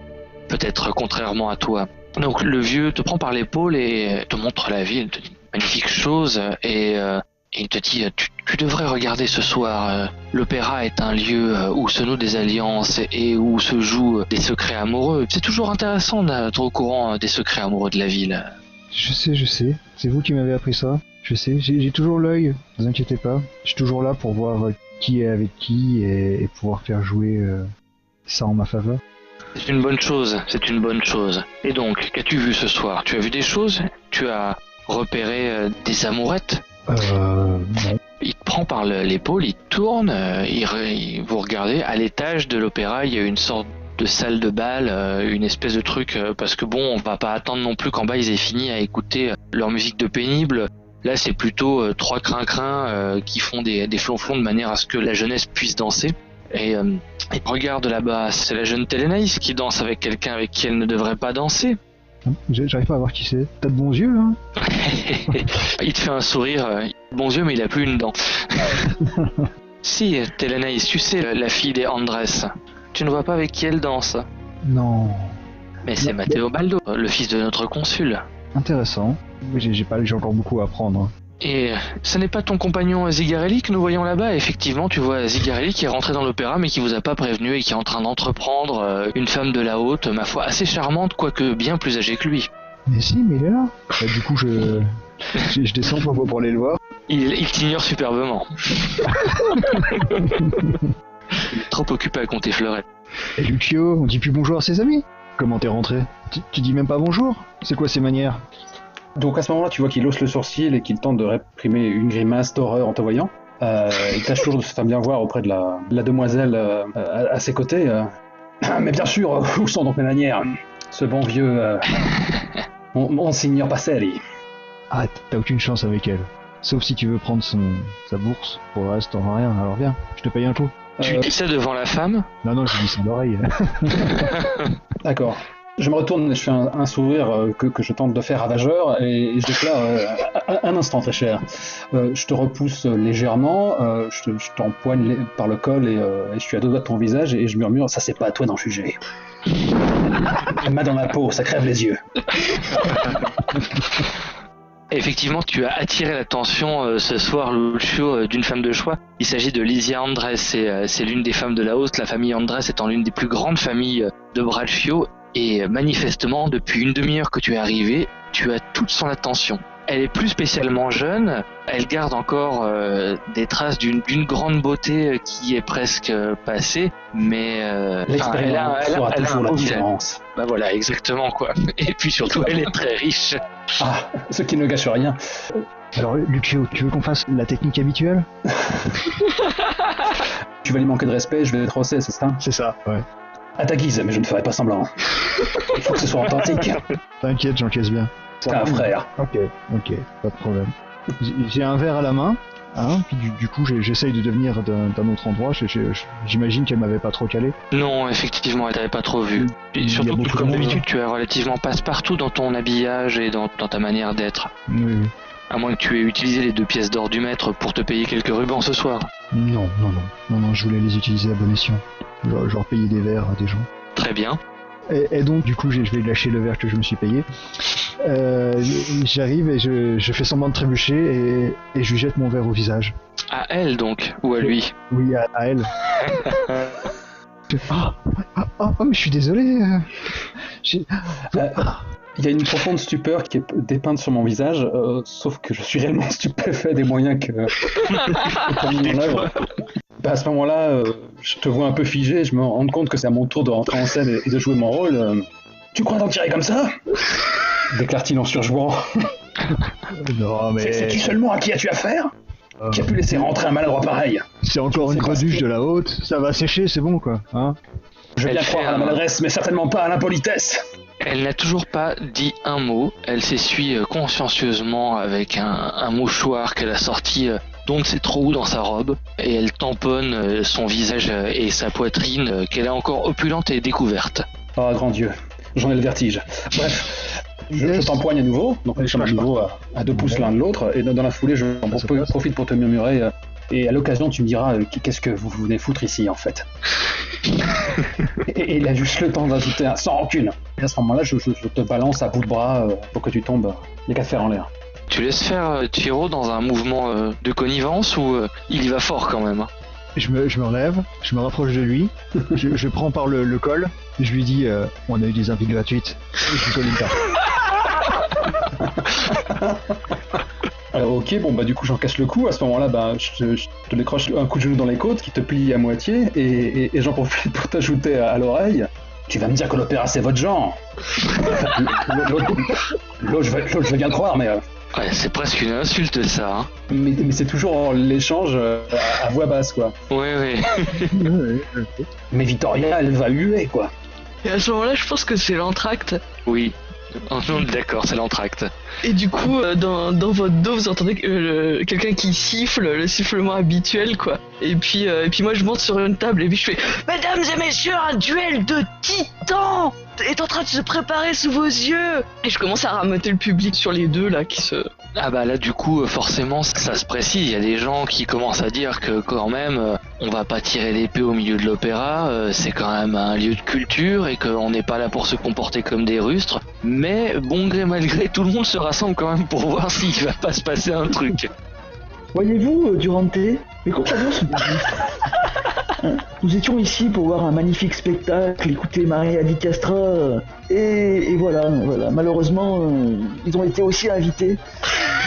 Peut-être contrairement à toi. Donc le vieux te prend par l'épaule et te montre la ville, te dit magnifique chose, et il te dit tu devrais regarder ce soir. L'opéra est un lieu où se nouent des alliances et où se jouent des secrets amoureux. C'est toujours intéressant d'être au courant des secrets amoureux de la ville. Je sais. C'est vous qui m'avez appris ça. Je sais, j'ai toujours l'œil, ne vous inquiétez pas. Je suis toujours là pour voir qui est avec qui et pouvoir faire jouer ça en ma faveur. C'est une bonne chose. Et donc, qu'as-tu vu ce soir? Tu as vu des choses? Tu as repéré des amourettes? Non. Il te prend par l'épaule, il te tourne, vous regardez, à l'étage de l'opéra, il y a une sorte de salle de bal, une espèce de truc, parce que bon, on va pas attendre non plus qu'en bas ils aient fini à écouter leur musique de pénible. Là, c'est plutôt trois crin-crin qui font des flonflons de manière à ce que la jeunesse puisse danser. Et regarde là-bas, c'est la jeune Télénaïs qui danse avec quelqu'un avec qui elle ne devrait pas danser. J'arrive pas à voir qui c'est. T'as de bons yeux, hein? Il te fait un sourire, bons yeux, mais il a plus une dent. Si, Télénaïs, tu sais, la fille des Andrés. Tu ne vois pas avec qui elle danse? Non. Mais c'est Matteo Baldo, le fils de notre consul. Intéressant. J'ai encore beaucoup à apprendre. Et ce n'est pas ton compagnon Zigarelli que nous voyons là-bas? Effectivement, tu vois Zigarelli qui est rentré dans l'opéra mais qui vous a pas prévenu et qui est en train d'entreprendre une femme de la haute, ma foi, assez charmante, quoique bien plus âgée que lui. Mais si, mais il est là. Du coup, je descends pour aller le voir. Il t'ignore superbement. Il est trop occupé à compter fleurettes. Et Lucio, on dit plus bonjour à ses amis? Comment t'es rentré? Tu dis même pas bonjour? C'est quoi ces manières? Donc à ce moment-là, tu vois qu'il hausse le sourcil et qu'il tente de réprimer une grimace d'horreur en te voyant. Il tâche toujours de se faire bien voir auprès de la demoiselle à ses côtés. Mais bien sûr, où sont donc mes manières? Ce bon vieux Monsignor Pacelli. Ah, t'as aucune chance avec elle. Sauf si tu veux prendre sa bourse. Pour le reste, t'en as rien. Alors viens, je te paye un coup. Tu dis ça devant la femme? Non, je dis ça d'oreille. D'accord. Je me retourne et je fais un sourire que je tente de faire ravageur et je déclare un instant très cher. Je te repousse légèrement, je t'empoigne par le col et je suis à deux doigts de ton visage et je murmure, ça c'est pas à toi d'en juger. Elle m'a dans la peau, ça crève les yeux. Effectivement, tu as attiré l'attention ce soir, Lucio, d'une femme de choix. Il s'agit de Lysia Andrés, c'est l'une des femmes de la haute, la famille Andrés étant l'une des plus grandes familles de Braccio. Et manifestement, depuis une demi-heure que tu es arrivé, tu as toute son attention. Elle est plus spécialement jeune, elle garde encore des traces d'une grande beauté qui est presque passée, mais elle a un beau visage. Bah voilà, exactement quoi. Et puis surtout, elle est très riche. Ah, ce qui ne gâche rien. Alors Lucio, tu veux qu'on fasse la technique habituelle? Tu vas lui manquer de respect, je vais te rosser, c'est ça? C'est ça, ouais. À ta guise, mais je ne ferai pas semblant. Il faut que ce soit authentique. T'inquiète, j'encaisse bien. T'es un frère. Ok, pas de problème. J'ai un verre à la main, hein, puis du coup j'essaye de devenir d'un autre endroit. J'imagine qu'elle m'avait pas trop calé. Non, effectivement, elle t'avait pas trop vu. Et surtout que comme d'habitude, tu es relativement passe-partout dans ton habillage et dans ta manière d'être. Oui. À moins que tu aies utilisé les 2 pièces d'or du maître pour te payer quelques rubans ce soir. Non, je voulais les utiliser à bon escient. Genre payer des verres à des gens. Très bien. Et donc du coup je vais lâcher le verre que je me suis payé. J'arrive et je fais semblant de trébucher et je lui jette mon verre au visage. À elle donc, ou à lui? Oui, à elle. Mais je suis désolé. Il y a une profonde stupeur qui est dépeinte sur mon visage, sauf que je suis réellement stupéfait des moyens que t'as mis en œuvre. À ce moment-là, je te vois un peu figé, je me rends compte que c'est à mon tour de rentrer en scène et de jouer mon rôle. Tu crois t'en tirer comme ça ? Déclare-t-il en surjouant. Non, mais... Sais-tu seulement à qui as-tu affaire ? Qui a pu laisser rentrer un maladroit pareil ? C'est encore une goduche de la haute, ça va sécher, c'est bon quoi. Hein ? Je veux bien croire à la maladresse, mais certainement pas à l'impolitesse. Elle n'a toujours pas dit un mot, elle s'essuie consciencieusement avec un mouchoir qu'elle a sorti d'on ne sait trop où dans sa robe, et elle tamponne son visage et sa poitrine qu'elle a encore opulente et découverte. Oh grand Dieu, j'en ai le vertige. Bref, je t'empoigne à nouveau, donc nous sommes à nouveau à 2 pouces l'un de l'autre, et dans la foulée je profite pour te murmurer, et à l'occasion tu me diras qu'est-ce que vous venez foutre ici en fait. et il a juste le temps d'ajouter un sans rancune. Et à ce moment-là je te balance à bout de bras pour que tu tombes les 4 fers en l'air. Tu laisses faire Chiro dans un mouvement de connivence ou il y va fort quand même? Je me relève, je me rapproche de lui, je prends par le col, je lui dis on a eu des invites gratuites, et je lui colle une tarte. Alors ok, bon bah du coup j'en casse le cou, à ce moment-là je te décroche un coup de genou dans les côtes qui te plie à moitié et j'en profite pour t'ajouter à l'oreille. Tu vas me dire que l'opéra c'est votre genre. L'autre je veux bien le croire mais... Ouais, c'est presque une insulte ça. Hein. Mais c'est toujours l'échange à voix basse quoi. Ouais. Mais Victoria elle va huer quoi. Et à ce moment-là je pense que c'est l'entracte. Oui. Non, d'accord, c'est l'entracte. Et du coup, dans votre dos, vous entendez quelqu'un qui siffle, le sifflement habituel, quoi. Et puis moi, je monte sur une table et puis je fais « Mesdames et messieurs, un duel de titans est en train de se préparer sous vos yeux !» Et je commence à rameuter le public sur les deux, là, qui se... Ah bah là, du coup, forcément, ça se précise. Il y a des gens qui commencent à dire que quand même, on va pas tirer l'épée au milieu de l'opéra, c'est quand même un lieu de culture et qu'on n'est pas là pour se comporter comme des rustres. Mais bon gré mal gré, tout le monde se rassemble quand même pour voir s'il va pas se passer un truc. Voyez-vous, Durante, mes compagnons sont des Nous étions ici pour voir un magnifique spectacle, écouter Maria Di Castra, et voilà, malheureusement, ils ont été aussi invités.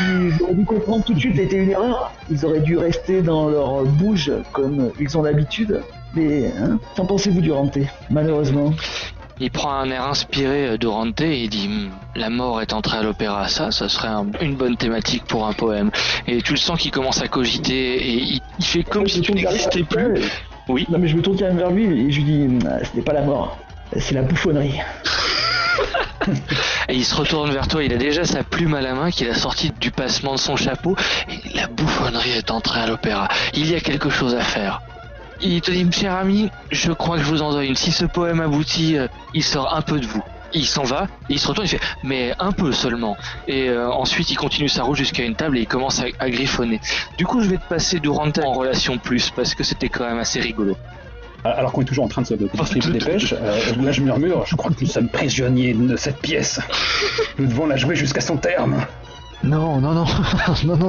Ils auraient dû comprendre tout de suite, c'était une erreur. Ils auraient dû rester dans leur bouge comme ils ont l'habitude. Mais, qu'en pensez-vous, Durante, malheureusement? Il prend un air inspiré Durante et il dit la mort est entrée à l'opéra, ça serait une bonne thématique pour un poème. Et tu le sens qu'il commence à cogiter et il fait comme si tu n'existais plus. Oui. Non mais je me tourne quand même vers lui et je lui dis ce n'est pas la mort, c'est la bouffonnerie. Et il se retourne vers toi, il a déjà sa plume à la main qu'il a sortie du passement de son chapeau. Et la bouffonnerie est entrée à l'opéra. Il y a quelque chose à faire. Il te dit, cher ami, je crois que je vous en dois une. Si ce poème aboutit, il sort un peu de vous. Il s'en va, et il se retourne, il fait, mais un peu seulement. Et ensuite, il continue sa route jusqu'à une table et il commence à griffonner. Du coup, je vais te passer Durante en relation plus, parce que c'était quand même assez rigolo. Alors qu'on est toujours en train de distribuer des pêches, là je murmure, je crois que nous sommes prisonniers de cette pièce. Nous devons la jouer jusqu'à son terme. Non,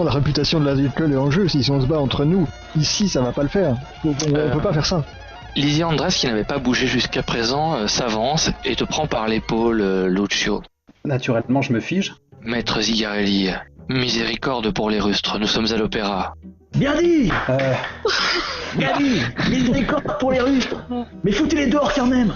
la réputation de la Zirkel est en jeu si on se bat entre nous. Ici, ça va pas le faire. On peut pas faire ça. Lysia Andrés, qui n'avait pas bougé jusqu'à présent, s'avance et te prend par l'épaule, Lucio. Naturellement, je me fige. Maître Zigarelli, miséricorde pour les rustres, nous sommes à l'opéra. Bien dit. Bien dit. Miséricorde pour les rustres. Mais foutez-les dehors quand même.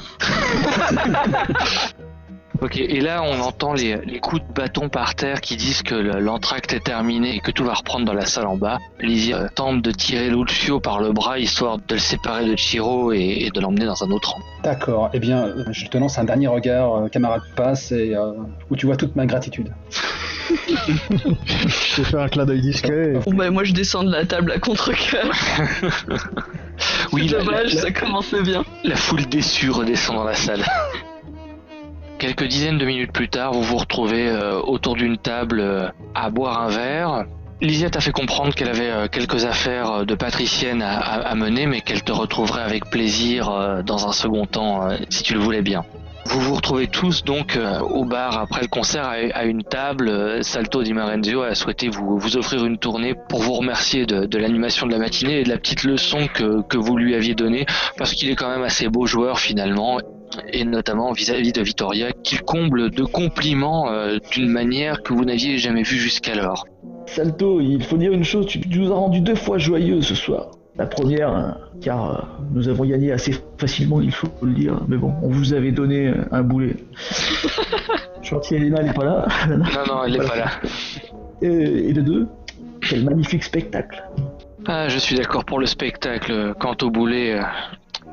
Ok, et là on entend les coups de bâton par terre qui disent que l'entracte est terminé et que tout va reprendre dans la salle en bas. Lysia tente de tirer Lucio par le bras histoire de le séparer de Chiro et de l'emmener dans un autre rang. D'accord, eh bien je te lance un dernier regard, camarade passe, et où tu vois toute ma gratitude. Je te fais un clin d'œil discret. Bon bah moi je descends de la table à contre-cœur. Oui, dommage, ça commençait bien. La foule déçue redescend dans la salle. Quelques dizaines de minutes plus tard, vous vous retrouvez autour d'une table à boire un verre. Lysia t'a fait comprendre qu'elle avait quelques affaires de patricienne à mener, mais qu'elle te retrouverait avec plaisir dans un second temps, si tu le voulais bien. Vous vous retrouvez tous donc au bar après le concert à une table. Salto Di Marenzio a souhaité vous offrir une tournée pour vous remercier de l'animation de la matinée et de la petite leçon que vous lui aviez donnée, parce qu'il est quand même assez beau joueur finalement, et notamment vis-à-vis de Vittoria, qu'il comble de compliments d'une manière que vous n'aviez jamais vue jusqu'alors. Salto, il faut dire une chose, tu nous as rendu 2 fois joyeux ce soir. La première, car nous avons gagné assez facilement, il faut le dire, mais bon, on vous avait donné un boulet. Gentil, Elena, elle n'est pas là. Non, elle n'est pas là. Et de 2, quel magnifique spectacle. Ah, je suis d'accord pour le spectacle. Quant au boulet,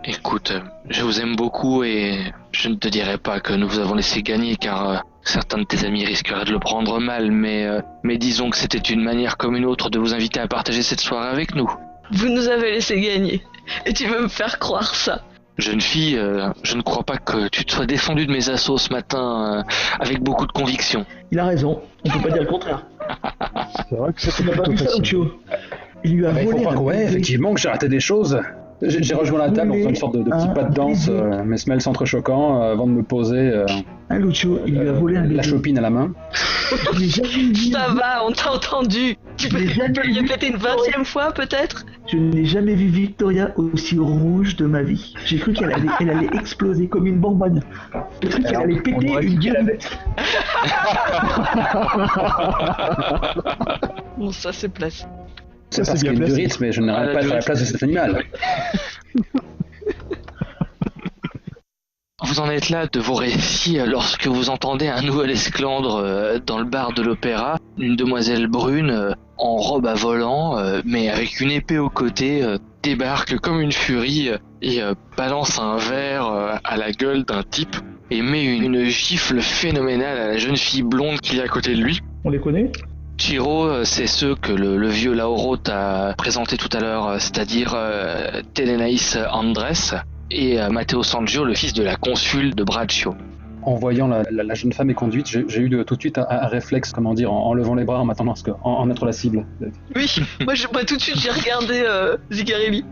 écoute, je vous aime beaucoup et je ne te dirai pas que nous vous avons laissé gagner, car certains de tes amis risqueraient de le prendre mal, mais disons que c'était une manière comme une autre de vous inviter à partager cette soirée avec nous. Vous nous avez laissé gagner, et tu veux me faire croire ça? Jeune fille, je ne crois pas que tu te sois défendue de mes assauts ce matin avec beaucoup de conviction. Il a raison, on peut pas dire le contraire. C'est vrai que Tu c'était n'as pas plutôt vu ça, facile. Lucio? Il lui a volé un baiser. effectivement que j'ai raté des choses. J'ai rejoint la table en faisant une sorte de petit pas de danse, mes semelles s'entrechoquant, avant de me poser Hein, Lucio, il lui a volé un la baiser. chopine à la main. Je n'ai jamais vu- Ça va, on t'a entendu. Tu peux Mais jamais le vu. répéter une 20e fois peut-être? Je n'ai jamais vu Victoria aussi rouge de ma vie. J'ai cru qu'elle allait exploser comme une bonbonne. J'ai cru qu'elle allait péter une gueule. Bon, ça c'est placé. C'est Ça, parce c'est qu'il y a bien du placé. rythme, mais je n'arrive pas à faire la place de cet animal. Vous en êtes là de vos récits lorsque vous entendez un nouvel esclandre dans le bar de l'opéra, une demoiselle brune en robe à volant, mais avec une épée au côté, débarque comme une furie et balance un verre à la gueule d'un type et met une gifle phénoménale à la jeune fille blonde qui est à côté de lui. On les connaît? Chiro, c'est ceux que le vieux Lauro t'a présenté tout à l'heure, c'est-à-dire Telenaïs Andres et Matteo Sangio, le fils de la consul de Braccio. En voyant la jeune femme éconduite, j'ai eu tout de suite un réflexe, comment dire, en levant les bras, en m'attendant à en être la cible. Oui, moi tout de suite j'ai regardé Zigarelli.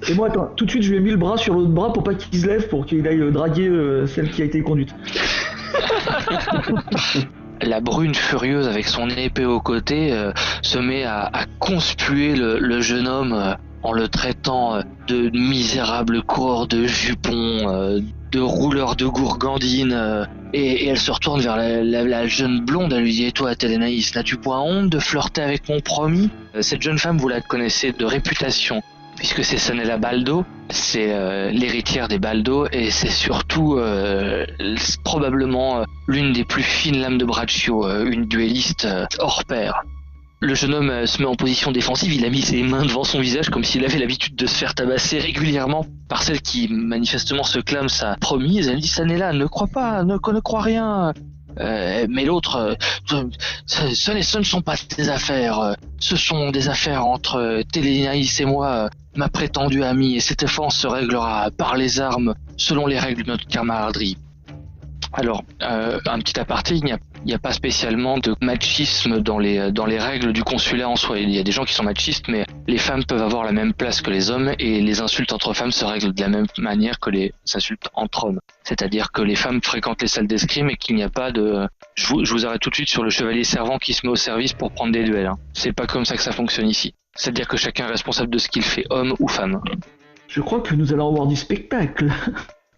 Et moi, attends, tout de suite, je lui ai mis le bras sur l'autre bras pour pas qu'il se lève, pour qu'il aille draguer celle qui a été conduite. La brune furieuse avec son épée au côté se met à conspuer le jeune homme en le traitant de misérable coureur de jupons, de rouleur de gourgandine, et elle se retourne vers la jeune blonde, elle lui dit: « Et toi, Telenaïs, n'as-tu point honte de flirter avec mon promis ?» Cette jeune femme, vous la connaissez de réputation, puisque c'est Sanella Baldo, c'est l'héritière des Baldo, et c'est surtout probablement l'une des plus fines lames de Braccio, une duelliste hors pair. Le jeune homme se met en position défensive, il a mis ses mains devant son visage comme s'il avait l'habitude de se faire tabasser régulièrement par celle qui manifestement se clame sa promise. Elle dit: Sanella, ne crois pas, ne crois rien. Mais l'autre, ce ne sont pas des affaires, ce sont des affaires entre Telenaïs et moi, ma prétendue amie, et cette offense se réglera par les armes selon les règles de notre camaraderie. Alors, un petit aparté, il n'y a pas spécialement de machisme dans les règles du consulat en soi. Il y a des gens qui sont machistes, mais les femmes peuvent avoir la même place que les hommes, et les insultes entre femmes se règlent de la même manière que les insultes entre hommes. C'est-à-dire que les femmes fréquentent les salles d'escrime et qu'il n'y a pas de... Je vous arrête tout de suite sur le chevalier servant qui se met au service pour prendre des duels. Hein. C'est pas comme ça que ça fonctionne ici. C'est-à-dire que chacun est responsable de ce qu'il fait, homme ou femme. Je crois que nous allons avoir du spectacle.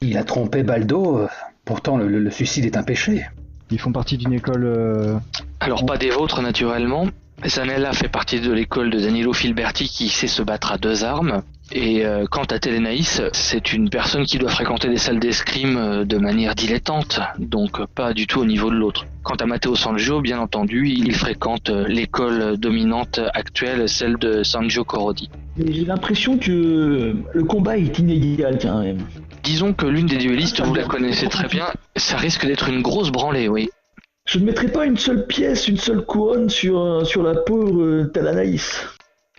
Il a trompé Baldo, pourtant le suicide est un péché. Ils font partie d'une école... Alors pas des vôtres naturellement. Sanella fait partie de l'école de Danilo Filberti qui sait se battre à 2 armes. Et quant à Telenaïs, c'est une personne qui doit fréquenter les salles d'escrime de manière dilettante, donc pas du tout au niveau de l'autre. Quant à Matteo Sangio, bien entendu, il fréquente l'école dominante actuelle, celle de Sangio Corrodi. Mais j'ai l'impression que le combat est inégal quand même. Disons que l'une des duellistes, vous la connaissez très bien, ça risque d'être une grosse branlée, oui. Je ne mettrai pas une seule pièce, une seule couronne sur la pauvre Talanaïs.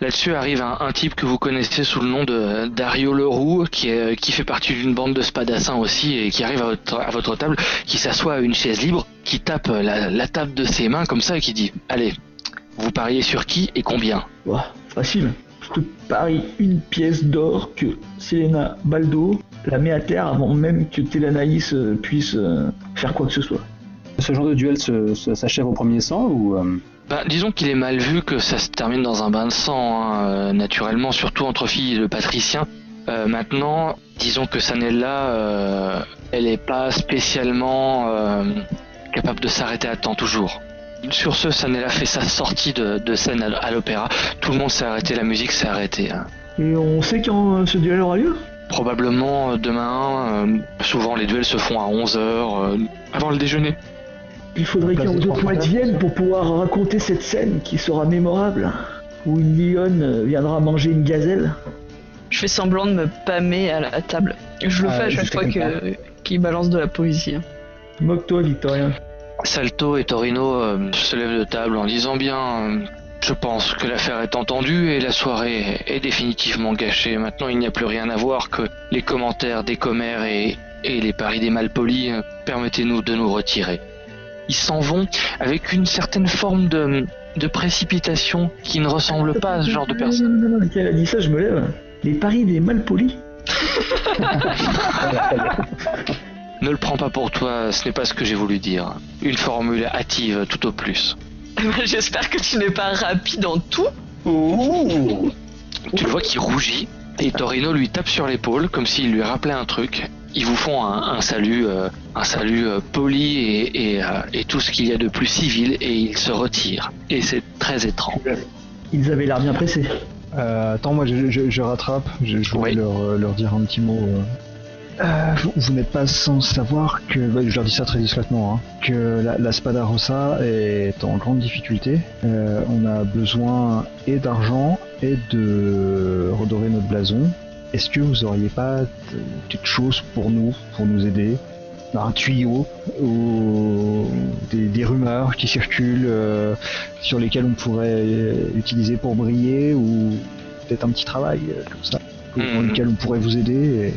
Là-dessus arrive un type que vous connaissez sous le nom de Dario Leroux, qui fait partie d'une bande de spadassins aussi, et qui arrive à votre table, qui s'assoit à une chaise libre, qui tape la table de ses mains comme ça et qui dit: allez, vous pariez sur qui et combien? Ouah, facile. Je te parie une pièce d'or que Selena Baldo la met à terre avant même que Telanaïs puisse faire quoi que ce soit. Ce genre de duel s'achève au premier sang ou Disons qu'il est mal vu que ça se termine dans un bain de sang, naturellement, surtout entre filles et le patricien. Maintenant, disons que Sanella, elle est pas spécialement capable de s'arrêter à temps toujours. Sur ce, Sanella fait sa sortie de scène à l'opéra. Tout le monde s'est arrêté, la musique s'est arrêtée. Et on sait quand ce duel aura lieu ? Probablement demain. Souvent les duels se font à 11h, avant le déjeuner. Il faudrait qu'un ou deux poètes viennent pour pouvoir raconter cette scène qui sera mémorable, où une lionne viendra manger une gazelle. Je fais semblant de me pâmer à la table. Je le fais à chaque fois qu'il balance de la poésie. Moque-toi, Victorien. Salto et Torino se lèvent de table en disant bien je pense que l'affaire est entendue et la soirée est définitivement gâchée. Maintenant, il n'y a plus rien à voir que les commentaires des commères et les paris des malpolis. Permettez-nous de nous retirer. Ils s'en vont avec une certaine forme de précipitation qui ne ressemble pas à ce genre de personne. Non, quand elle a dit ça, je me lève. Les paris des malpolis. Ne le prends pas pour toi, ce n'est pas ce que j'ai voulu dire. Une formule hâtive tout au plus. J'espère que tu n'es pas rapide en tout. Tu le vois qu'il rougit et Torino lui tape sur l'épaule comme s'il lui rappelait un truc. Ils vous font un salut poli et tout ce qu'il y a de plus civil et ils se retirent. Et c'est très étrange. Ils avaient l'air bien pressés. Attends, moi je rattrape. Je voulais leur dire un petit mot. Vous n'êtes pas sans savoir que, je leur dis ça très discrètement, que la Spada Rossa est en grande difficulté. On a besoin et d'argent et de redorer notre blason. Est-ce que vous auriez pas quelque chose pour nous aider? Un tuyau ou des rumeurs qui circulent sur lesquelles on pourrait utiliser pour briller, ou peut-être un petit travail comme ça dans lequel on pourrait vous aider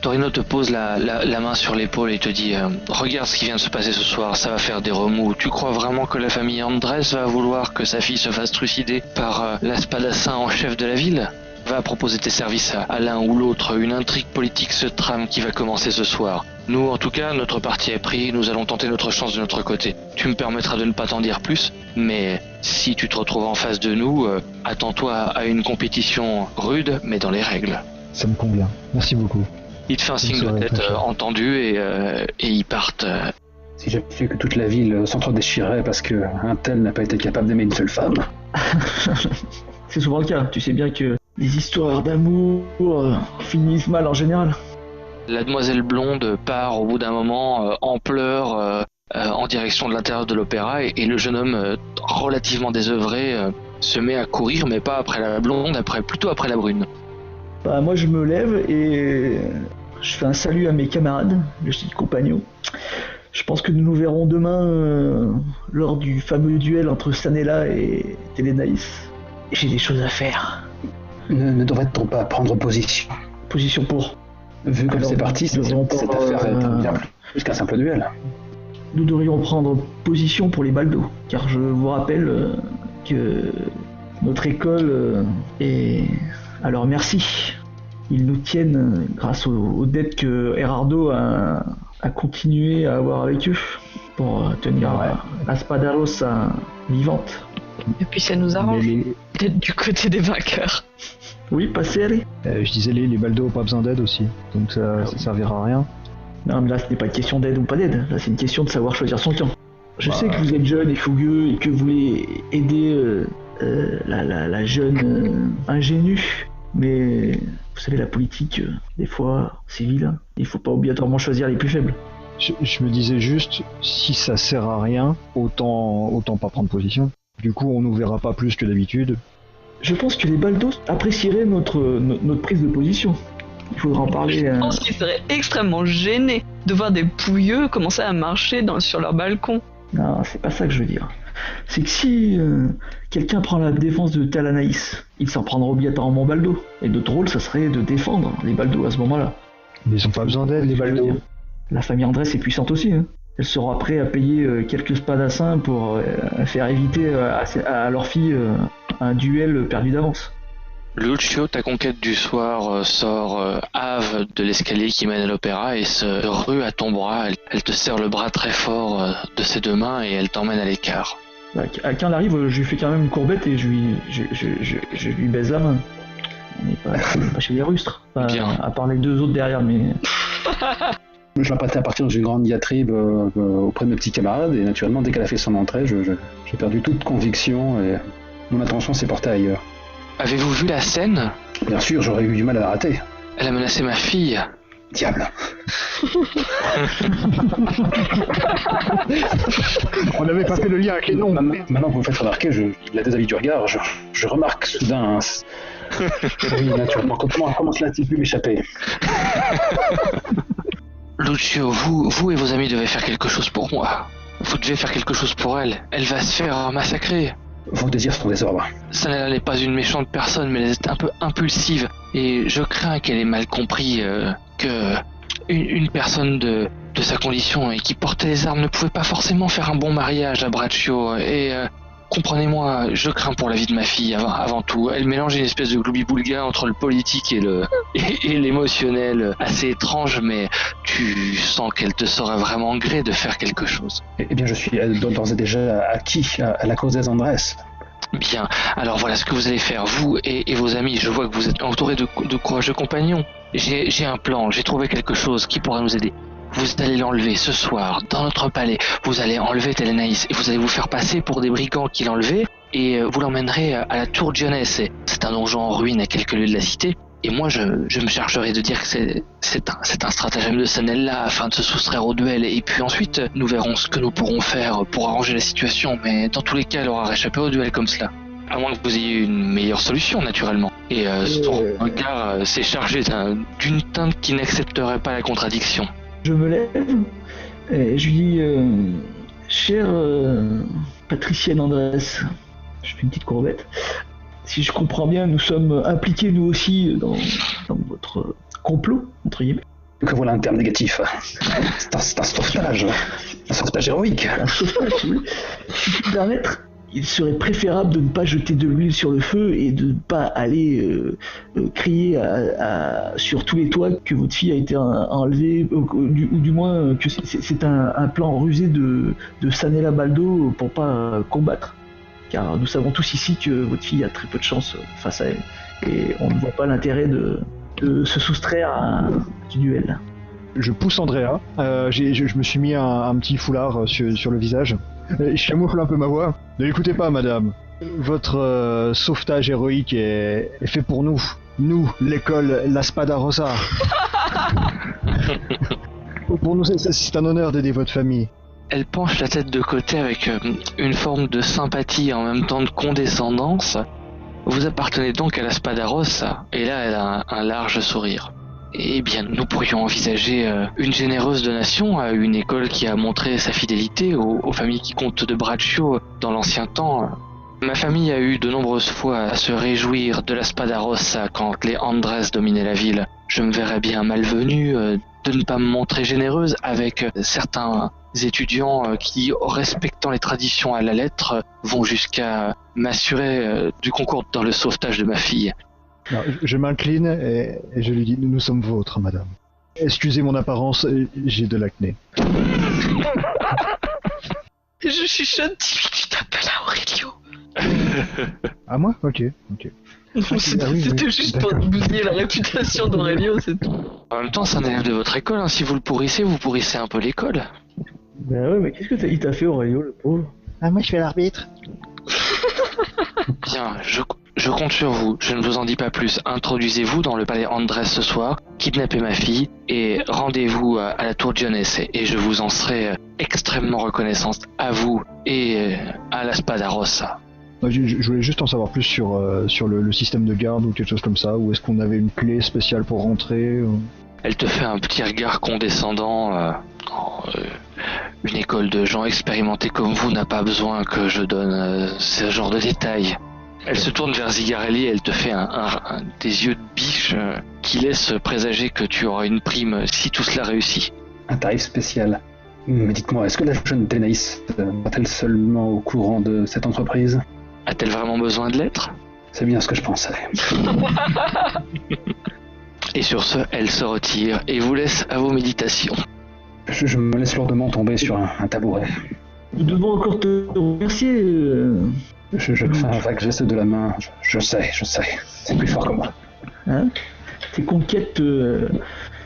Torino te pose la main sur l'épaule et te dit regarde ce qui vient de se passer ce soir, ça va faire des remous. Tu crois vraiment que la famille Andrés va vouloir que sa fille se fasse trucider par l'espadassin en chef de la ville? Va proposer tes services à l'un ou l'autre. Une intrigue politique se trame qui va commencer ce soir. Nous, en tout cas, notre parti est pris. Nous allons tenter notre chance de notre côté. Tu me permettras de ne pas t'en dire plus, mais si tu te retrouves en face de nous, attends-toi à une compétition rude, mais dans les règles. Ça me convient. Merci beaucoup. Il te fait un signe de tête entendu et ils partent. Si j'avais su que toute la ville s'entre-déchirait parce qu'un tel n'a pas été capable d'aimer une seule femme. C'est souvent le cas. Tu sais bien que les histoires d'amour finissent mal en général. La demoiselle blonde part au bout d'un moment en pleurs en direction de l'intérieur de l'opéra et le jeune homme relativement désœuvré se met à courir, mais pas après la blonde, plutôt après la brune. Moi je me lève et je fais un salut à mes camarades, je dis compagnons. Je pense que nous nous verrons demain lors du fameux duel entre Sanella et Telanaïs. J'ai des choses à faire. Ne devrait-on pas prendre position? Position pour? Vu comme c'est parti, cette affaire est bien plus qu'un simple duel. Nous devrions prendre position pour les baldos, car je vous rappelle que notre école est à leur merci. Ils nous tiennent grâce aux dettes que Gerardo a continué à avoir avec eux pour tenir la Spada Rossa vivante. Et puis ça nous arrange d'être du côté des vainqueurs. Oui, passez, allez. Je disais les baldos ont pas besoin d'aide aussi, donc ça servira à rien. Non mais là ce n'est pas une question d'aide ou pas d'aide, là c'est une question de savoir choisir son camp. Je sais que vous êtes jeune et fougueux et que vous voulez aider la jeune ingénue, mais vous savez la politique, des fois c'est vilain, il faut pas obligatoirement choisir les plus faibles. Je me disais juste, si ça sert à rien, autant pas prendre position. Du coup on nous verra pas plus que d'habitude. Je pense que les baldos apprécieraient notre prise de position. Il faudra en parler. Je pense qu'ils seraient extrêmement gênés de voir des pouilleux commencer à marcher sur leur balcon. Non, c'est pas ça que je veux dire. C'est que si quelqu'un prend la défense de Telanaïs, il s'en prendra obligatoirement baldo. Et notre rôle, ça serait de défendre les baldos à ce moment-là. Mais ils ont pas besoin d'aide, les baldos. La famille Andrés est puissante aussi. Elle sera prête à payer quelques spadassins pour faire éviter à leur fille un duel perdu d'avance. Lucio, ta conquête du soir sort hâve de l'escalier qui mène à l'opéra et se rue à ton bras. Elle te serre le bras très fort de ses deux mains et elle t'emmène à l'écart. Bah, quand elle arrive, je lui fais quand même une courbette et je lui baise la main. On n'est pas chez les rustres. Enfin, Bien. À part les deux autres derrière, mais... Je m'apprêtais à partir d'une grande diatribe auprès de mes petits camarades, et naturellement, dès qu'elle a fait son entrée, j'ai perdu toute conviction et mon attention s'est portée ailleurs. Avez-vous vu la scène ? Bien sûr, j'aurais eu du mal à la rater. Elle a menacé ma fille. Diable. On n'avait pas fait le lien avec les noms. Maintenant que vous me faites remarquer, la déshabille du regard, je remarque soudain... Oui, naturellement, comment cela a-t-il pu m'échapper ? Lucio, vous et vos amis devez faire quelque chose pour moi. Vous devez faire quelque chose pour elle. Elle va se faire massacrer. Vos désirs sont désordres. Sanella n'est pas une méchante personne, mais elle est un peu impulsive. Et je crains qu'elle ait mal compris que une personne de sa condition et qui portait les armes ne pouvait pas forcément faire un bon mariage à Braccio. Et comprenez-moi, je crains pour la vie de ma fille avant tout. Elle mélange une espèce de gloubi-boulga entre le politique et l'émotionnel, assez étrange, mais tu sens qu'elle te sera vraiment gré de faire quelque chose. Eh bien, je suis d'ores et déjà acquis à la cause des Andrés. Bien, alors voilà ce que vous allez faire, vous et vos amis. Je vois que vous êtes entourés de courageux compagnons. J'ai un plan, j'ai trouvé quelque chose qui pourra nous aider. Vous allez l'enlever ce soir dans notre palais. Vous allez enlever Telenaïs et vous allez vous faire passer pour des brigands qui l'enlevaient et vous l'emmènerez à la tour Dionès. C'est un donjon en ruine à quelques lieues de la cité. Et moi, je me chargerai de dire que c'est un stratagème de Sanella afin de se soustraire au duel. Et puis ensuite, nous verrons ce que nous pourrons faire pour arranger la situation. Mais dans tous les cas, elle aura réchappé au duel comme cela. À moins que vous ayez une meilleure solution, naturellement. Et son regard s'est chargé d'une teinte qui n'accepterait pas la contradiction. Je me lève et je lui dis chère Patricienne Andrés, je fais une petite courbette. Si je comprends bien, nous sommes impliqués nous aussi dans votre complot, entre guillemets. Que voilà un terme négatif. C'est un sauvetage. Un sauvetage héroïque. Un sauvetage, si vous voulez. Si je puis me permettre, il serait préférable de ne pas jeter de l'huile sur le feu et de ne pas aller crier sur tous les toits que votre fille a été enlevée, ou du moins que c'est un plan rusé de Sanella Baldo pour pas combattre. Car nous savons tous ici que votre fille a très peu de chance face à elle. Et on ne voit pas l'intérêt de se soustraire à du duel. Je pousse Andrea. Je me suis mis un petit foulard sur le visage. Je camoufle un peu ma voix. Ne l'écoutez pas, madame. Votre sauvetage héroïque est fait pour nous. Nous, l'école La Spada Rosa. Pour nous, c'est un honneur d'aider votre famille. Elle penche la tête de côté avec une forme de sympathie et en même temps de condescendance. Vous appartenez donc à la Spada Rosa, et là elle a un large sourire. Eh bien, nous pourrions envisager une généreuse donation à une école qui a montré sa fidélité aux familles qui comptent de Braccio dans l'ancien temps. Ma famille a eu de nombreuses fois à se réjouir de la Spada Rosa quand les Andrés dominaient la ville. Je me verrais bien malvenu de ne pas me montrer généreuse avec certains étudiants qui, respectant les traditions à la lettre, vont jusqu'à m'assurer du concours dans le sauvetage de ma fille. Alors, je m'incline et je lui dis « Nous sommes vôtres, madame. Excusez mon apparence, j'ai de l'acné. » Je chuchote, dis-lui que tu t'appelles Aurelio. Ah moi ? Ok. Non, c'était juste pour bousiller la réputation d'Aurelio, c'est tout. En même temps, c'est un élève de votre école, hein. Si vous vous pourrissez un peu l'école. Ben ouais, mais qu'est-ce que il t'a fait, Aurelio, le pauvre ? Ah, moi je fais l'arbitre. Bien, je compte sur vous, je ne vous en dis pas plus. Introduisez-vous dans le palais Andrés ce soir, kidnappez ma fille et rendez-vous à la tour Dionès et je vous en serai extrêmement reconnaissante à vous et à la Spada Rosa. Je voulais juste en savoir plus sur le système de garde ou quelque chose comme ça, ou est-ce qu'on avait une clé spéciale pour rentrer Elle te fait un petit regard condescendant. Une école de gens expérimentés comme vous n'a pas besoin que je donne ce genre de détails. Elle se tourne vers Zigarelli et elle te fait des yeux de biche qui laissent présager que tu auras une prime si tout cela réussit. Un tarif spécial. Mais dites-moi, est-ce que la jeune Telenaïs va-t-elle seulement au courant de cette entreprise ? A-t-elle vraiment besoin de l'être ? C'est bien ce que je pensais. Et sur ce, elle se retire et vous laisse à vos méditations. Je me laisse lourdement tomber sur un tabouret. Nous devons encore te remercier. Je fais un vague geste de la main. Je sais. C'est plus fort que moi. Hein? Tes conquêtes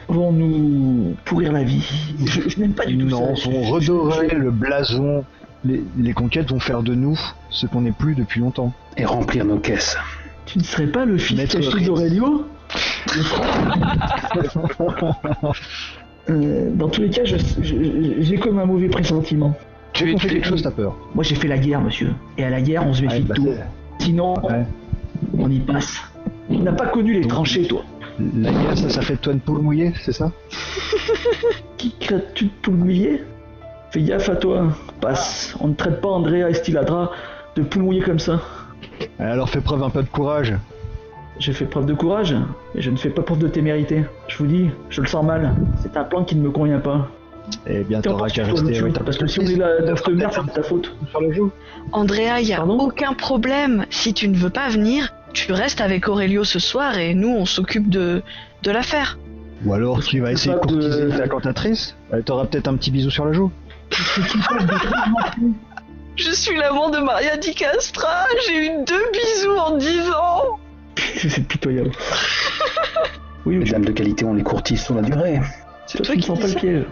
vont nous pourrir la vie. Je n'aime pas du tout ça. Non, vont redorer le blason. Les conquêtes vont faire de nous ce qu'on n'est plus depuis longtemps. Et remplir nos caisses. Tu ne serais pas le fils Maître caché Riz. d'Aurelio? Dans tous les cas, j'ai comme un mauvais pressentiment. Tu fais quelque chose, t'as peur. Moi j'ai fait la guerre, monsieur. Et à la guerre, on se méfie de tout. Sinon, on y passe. Tu n'as pas connu les tranchées, toi. La guerre, ça fait de toi une poule mouillée, c'est ça? Qui crée-tu de poule mouillée? Fais gaffe à toi. Passe. On ne traite pas Andrea Estiladra de poule mouillée comme ça. Alors fais preuve un peu de courage. J'ai fait preuve de courage, et je ne fais pas preuve de témérité. Je vous dis, je le sens mal. C'est un plan qui ne me convient pas. Eh bien, t'auras qu'à Toi, rester monsieur, avec ta parce que si on est là dans cette merde, c'est de ta faute. sur le jeu. Andrea, y a Pardon aucun problème. Si tu ne veux pas venir, tu restes avec Aurelio ce soir et nous, on s'occupe de l'affaire. Ou alors tu vas essayer de Pas de- courtiser ta cantatrice. Elle t'aura peut-être un petit bisou sur la joue. Je suis l'amant de Maria Di Castra. J'ai eu 2 bisous en 10 ans. C'est pitoyable. Oui, Les mais dames de qualité, on les courtise sur la durée. c'est toi qui ne sens pas le piège.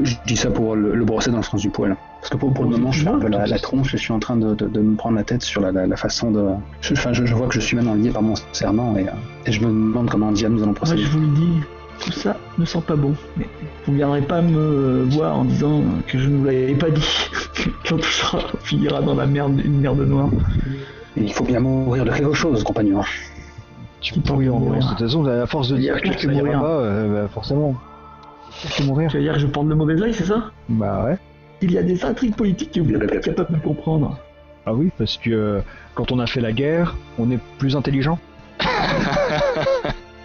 Je dis ça pour le brosser dans le sens du poil. Parce que pour le moment, je fais un peu la tronche et je suis en train de me prendre la tête sur la façon de... Je vois que je suis maintenant lié par mon serment et je me demande comment Diane nous allons Moi, procéder. je vous le dis, tout ça ne sent pas bon. Mais vous ne viendrez pas me voir en disant que je ne vous l'avais pas dit. Quand tout sera, on finira dans la merde, une merde noire. Et il faut bien mourir de quelque chose, compagnon. Tu peux mourir. De toute façon, à force de Il y a dire que que ça ira mourir. pas, forcément. Tu peux mourir. Tu veux dire que je porte le mauvais œil, c'est ça? Bah ouais. Il y a des intrigues politiques que vous n'êtes pas capable de comprendre. Ah oui, parce que quand on a fait la guerre, on est plus intelligent.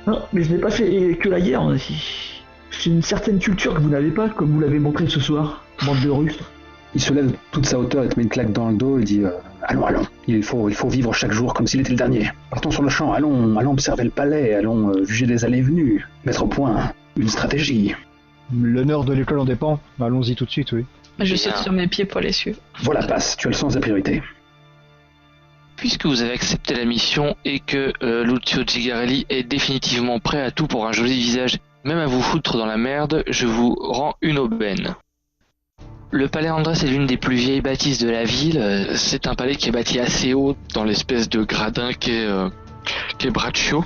Non, mais je n'ai pas fait que la guerre. C'est une certaine culture que vous n'avez pas, comme vous l'avez montré ce soir, bande de rustres. Il se lève de toute sa hauteur et te met une claque dans le dos et dit allons, il faut vivre chaque jour comme s'il était le dernier. Partons sur le champ, allons observer le palais, allons juger des allées et venues, mettre au point une stratégie. L'honneur de l'école en dépend. Allons-y tout de suite, oui. Je saute sur mes pieds pour les suivre. Voilà, passe, tu as le sens des priorités. Puisque vous avez accepté la mission et que Lucio Gigarelli est définitivement prêt à tout pour un joli visage, même à vous foutre dans la merde, je vous rends une aubaine. Le palais Andrés est l'une des plus vieilles bâtisses de la ville. C'est un palais qui est bâti assez haut dans l'espèce de gradin qu'est Braccio,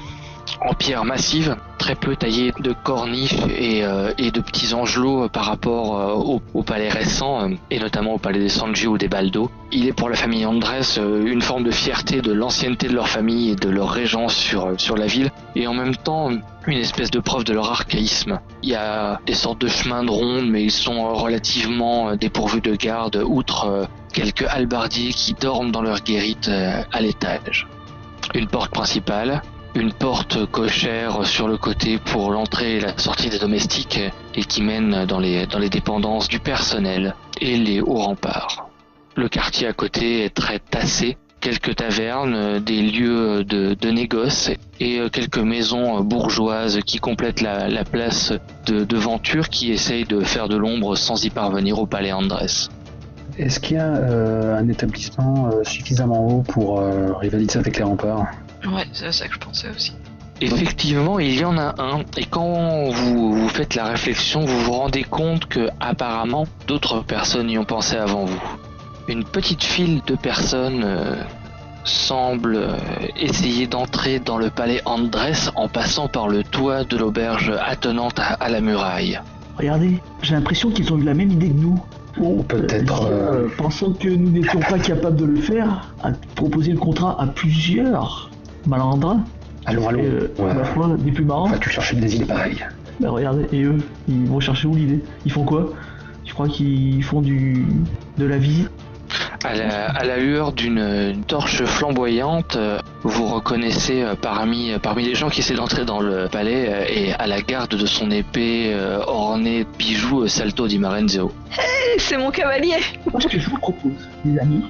en pierre massive, très peu taillé de corniches et de petits angelots par rapport au palais récent, et notamment au palais des Sanji ou des Baldo. Il est pour la famille Andrés une forme de fierté de l'ancienneté de leur famille et de leur régence sur la ville, et en même temps une espèce de preuve de leur archaïsme. Il y a des sortes de chemins de ronde, mais ils sont relativement dépourvus de garde, outre quelques hallebardiers qui dorment dans leur guérite à l'étage. Une porte principale, une porte cochère sur le côté pour l'entrée et la sortie des domestiques et qui mène dans les dépendances du personnel et les hauts remparts. Le quartier à côté est très tassé, quelques tavernes, des lieux de négoce et quelques maisons bourgeoises qui complètent la place de Venture qui essaye de faire de l'ombre sans y parvenir au palais Andrés. Est-ce qu'il y a un établissement suffisamment haut pour rivaliser avec les remparts? Ouais, c'est à ça que je pensais aussi. Effectivement, il y en a un, et quand vous faites la réflexion, vous vous rendez compte que apparemment d'autres personnes y ont pensé avant vous. Une petite file de personnes semble essayer d'entrer dans le palais Andrés en passant par le toit de l'auberge attenante à la muraille. Regardez, j'ai l'impression qu'ils ont eu la même idée que nous. Ou peut-être... Pensant que nous n'étions pas capables de le faire, à proposer le contrat à plusieurs malandrins. Allons. À la fois des plus marrants. Vas-tu chercher des idées pareilles? Bah regardez, et eux, ils vont chercher où l'idée? Ils font quoi? Je crois qu'ils font de la visite. À la lueur d'une torche flamboyante, vous reconnaissez parmi les gens qui essaient d'entrer dans le palais et à la garde de son épée ornée de bijoux Salto di Marenzio. Hey, c'est mon cavalier. Moi, ce que je vous propose, les amis,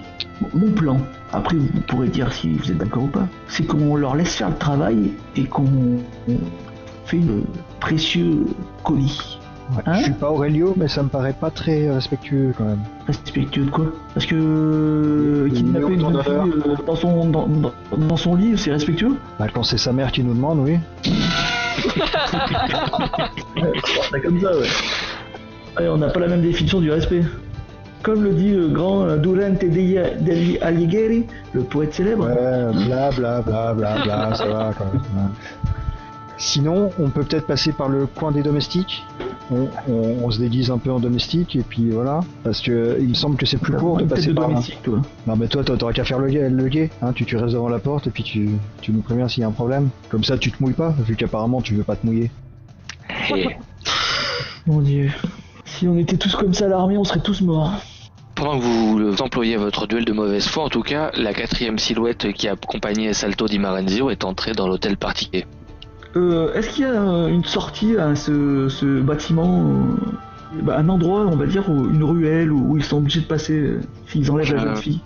mon plan, après vous pourrez dire si vous êtes d'accord ou pas, c'est qu'on leur laisse faire le travail et qu'on fait le précieux colis. Ouais, Hein? je suis pas Aurelio, mais ça me paraît pas très respectueux quand même. Respectueux de quoi? Parce que kidnapper une jeune fille dans son lit, c'est respectueux? Bah, quand c'est sa mère qui nous demande, oui. C'est comme ça, ouais. Ouais, on n'a pas la même définition du respect. Comme le dit le grand Durante degli Alighieri, le poète célèbre. Ouais, bla bla bla bla bla, ça va quand même. Ouais. Sinon, on peut peut-être passer par le coin des domestiques. On se déguise un peu en domestique et puis voilà. Parce que il me semble que c'est plus court de passer par là. Domestique, toi. Non mais toi t'auras qu'à faire le guet, hein, tu restes devant la porte et puis tu nous préviens s'il y a un problème. Comme ça tu te mouilles pas, vu qu'apparemment tu veux pas te mouiller. Et Mon Dieu. Si on était tous comme ça à l'armée, on serait tous morts. pendant que vous employez votre duel de mauvaise foi, en tout cas, la 4e silhouette qui a accompagné Salto di Marenzio est entrée dans l'hôtel particulier. Est-ce qu'il y a une sortie à ce bâtiment, un endroit, on va dire, une ruelle où ils sont obligés de passer s'ils enlèvent la jeune fille?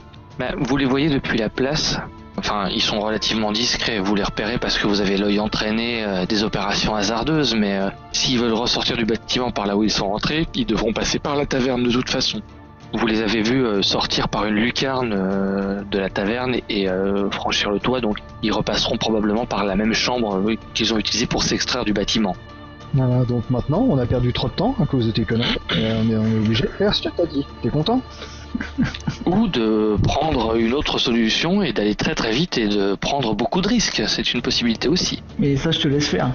Vous les voyez depuis la place. Enfin, ils sont relativement discrets, vous les repérez parce que vous avez l'œil entraîné des opérations hasardeuses, mais s'ils veulent ressortir du bâtiment par là où ils sont rentrés, ils devront passer par la taverne de toute façon. Vous les avez vus sortir par une lucarne de la taverne et franchir le toit, donc ils repasseront probablement par la même chambre qu'ils ont utilisée pour s'extraire du bâtiment. Voilà, donc maintenant on a perdu trop de temps à cause de tes conneries. Et on est obligé de faire ce que t'as dit. T'es content? Ou de prendre une autre solution et d'aller très très vite et de prendre beaucoup de risques, c'est une possibilité aussi. Mais ça, je te laisse faire.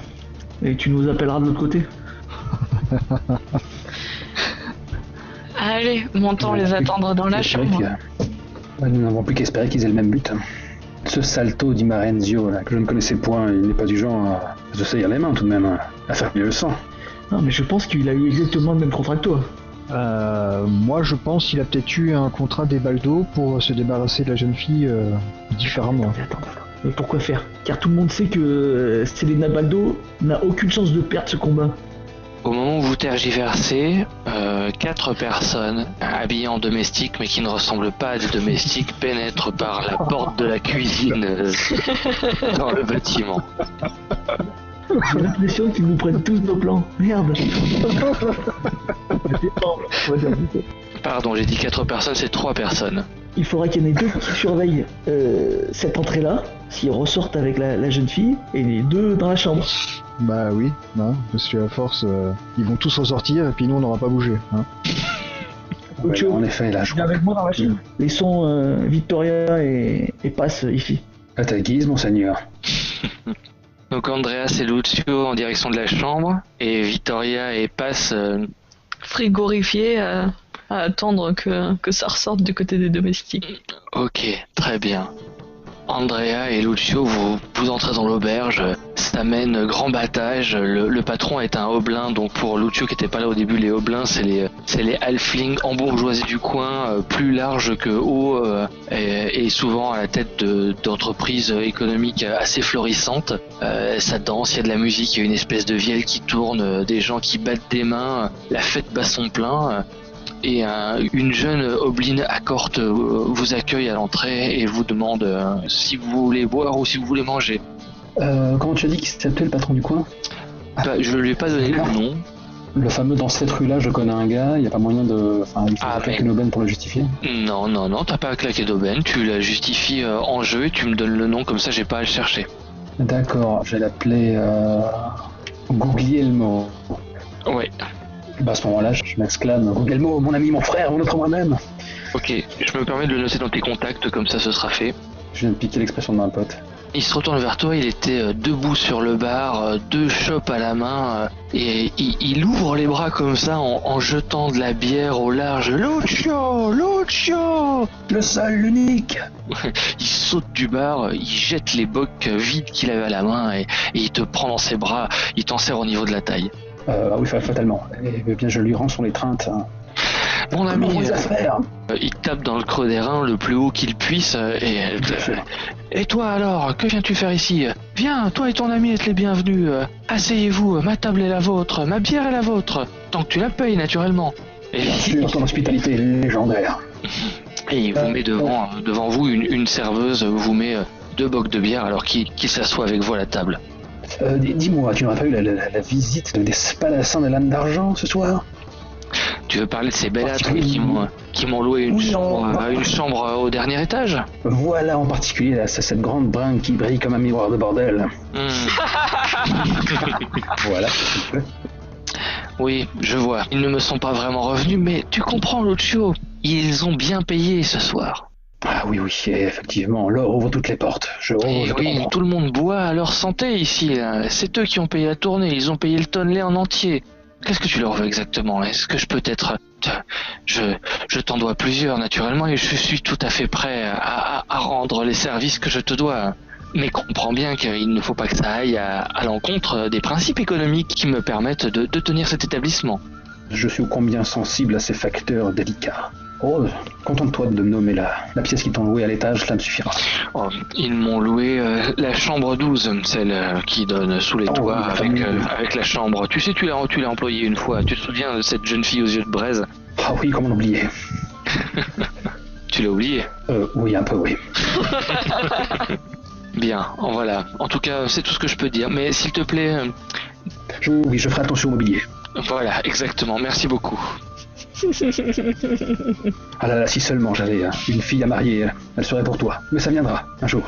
Et tu nous appelleras de l'autre côté. Allez, montons les attendre dans la chambre. Nous n'avons plus qu'espérer qu'ils aient le même but. Ce Salto di Marenzio, là, que je ne connaissais point, il n'est pas du genre à se saillir les mains tout de même, à faire mieux le sang. Non, mais je pense qu'il a eu exactement le même contrat que toi. Moi je pense qu'il a peut-être eu un contrat des Baldo pour se débarrasser de la jeune fille différemment. Attends. Mais pourquoi faire? Car tout le monde sait que Selena Baldo n'a aucune chance de perdre ce combat. Au moment où vous tergiversez, 4 personnes habillées en domestique mais qui ne ressemblent pas à des domestiques pénètrent par la porte de la cuisine dans le bâtiment. J'ai l'impression qu'ils nous prennent tous nos plans. Merde. Pardon, j'ai dit 4 personnes, c'est 3 personnes. Il faudra qu'il y en ait 2 qui surveillent cette entrée-là, s'ils ressortent avec la jeune fille, et les 2 dans la chambre. Bah oui, non, parce que à force, ils vont tous ressortir et puis nous on n'aura pas bougé. Hein. Ouais, En effet, là, je viens crois. avec moi dans la chambre. Laissons Victoria et passe ici. À ta guise, monseigneur. Donc Andreas et Lucio en direction de la chambre, et Vittoria et Pass Frigorifié à attendre que ça ressorte du côté des domestiques. Ok, très bien. Andrea et Lucio, vous entrez dans l'auberge, ça mène grand battage, le patron est un hobelin, donc pour Lucio qui était pas là au début, les hobelins c'est les halflings embourgeoisés du coin, plus larges que hauts, et souvent à la tête d'entreprises économiques assez florissantes. Ça danse, il y a de la musique, il y a une espèce de vielle qui tourne, des gens qui battent des mains, la fête bat son plein. Et une jeune hobeline à corte vous accueille à l'entrée et vous demande si vous voulez boire ou si vous voulez manger. Comment tu as dit qu'il s'appelait le patron du coin? Je lui ai pas donné le nom. Le fameux dans cette rue-là, je connais un gars, il n'y a pas moyen de... Enfin, il faut claquer une aubaine pour le justifier. Non, t'as pas à claquer d'aubaine, tu la justifies en jeu et tu me donnes le nom, comme ça j'ai pas à le chercher. D'accord, je vais l'appeler... Guglielmo. Ouais. Bah à ce moment-là, je m'exclame Guglielmo, mon ami, mon frère, mon autre moi-même. Ok, je me permets de le noter dans tes contacts, comme ça ce sera fait. Je viens de piquer l'expression de ma pote. Il se retourne vers toi, il était debout sur le bar, 2 chopes à la main, et il ouvre les bras comme ça en jetant de la bière au large. Lucio, le seul, l'unique. Il saute du bar, il jette les bocs vides qu'il avait à la main et il te prend dans ses bras, il t'en serre au niveau de la taille. Ah oui, fatalement. Et bien je lui rends sur l'étreinte. Mon ami, les affaires. Il tape dans le creux des reins le plus haut qu'il puisse et toi alors, que viens-tu faire ici? Viens, toi et ton ami êtes les bienvenus. Asseyez-vous, ma table est la vôtre, ma bière est la vôtre. Tant que tu la payes, naturellement. Et Bien sûr, ton hospitalité légendaire. Et il vous met devant vous une serveuse, vous met 2 bocs de bière alors qu'il s'assoit avec vous à la table. Dis-moi, tu n'aurais pas eu la visite des spadassins de l'âne d'argent ce soir? Tu veux parler de ces bellâtres qui m'ont loué une chambre au dernier étage? Voilà en particulier là, c'est cette grande bringue qui brille comme un miroir de bordel. Voilà. Oui, je vois. Ils ne me sont pas vraiment revenus, mais tu comprends, Lucio. Ils ont bien payé ce soir. Ah oui, effectivement, l'or ouvre toutes les portes. Oui, tout le monde boit à leur santé ici. Là. C'est eux qui ont payé la tournée, ils ont payé le tonnelet en entier. Qu'est-ce que tu leur veux exactement? Est-ce que je peux être... Je t'en dois plusieurs, naturellement, et je suis tout à fait prêt à rendre les services que je te dois. Mais comprends bien qu'il ne faut pas que ça aille à l'encontre des principes économiques qui me permettent de tenir cet établissement. Je suis ô combien sensible à ces facteurs délicats. Oh, contente-toi de me nommer la pièce qu'ils t'ont louée à l'étage, cela me suffira. Oh, ils m'ont loué la chambre 12, celle qui donne sous les toits avec la chambre. Tu sais, tu l'as employée une fois. Tu te souviens de cette jeune fille aux yeux de braise? Ah oui, comment l'oublier? Tu l'as oublié? Oui, un peu, oui. Bien, voilà. En tout cas, c'est tout ce que je peux dire. Mais s'il te plaît... Oui, je ferai attention au mobilier. Voilà, exactement. Merci beaucoup. Ah là là, si seulement j'avais une fille à marier, elle serait pour toi. Mais ça viendra, un jour.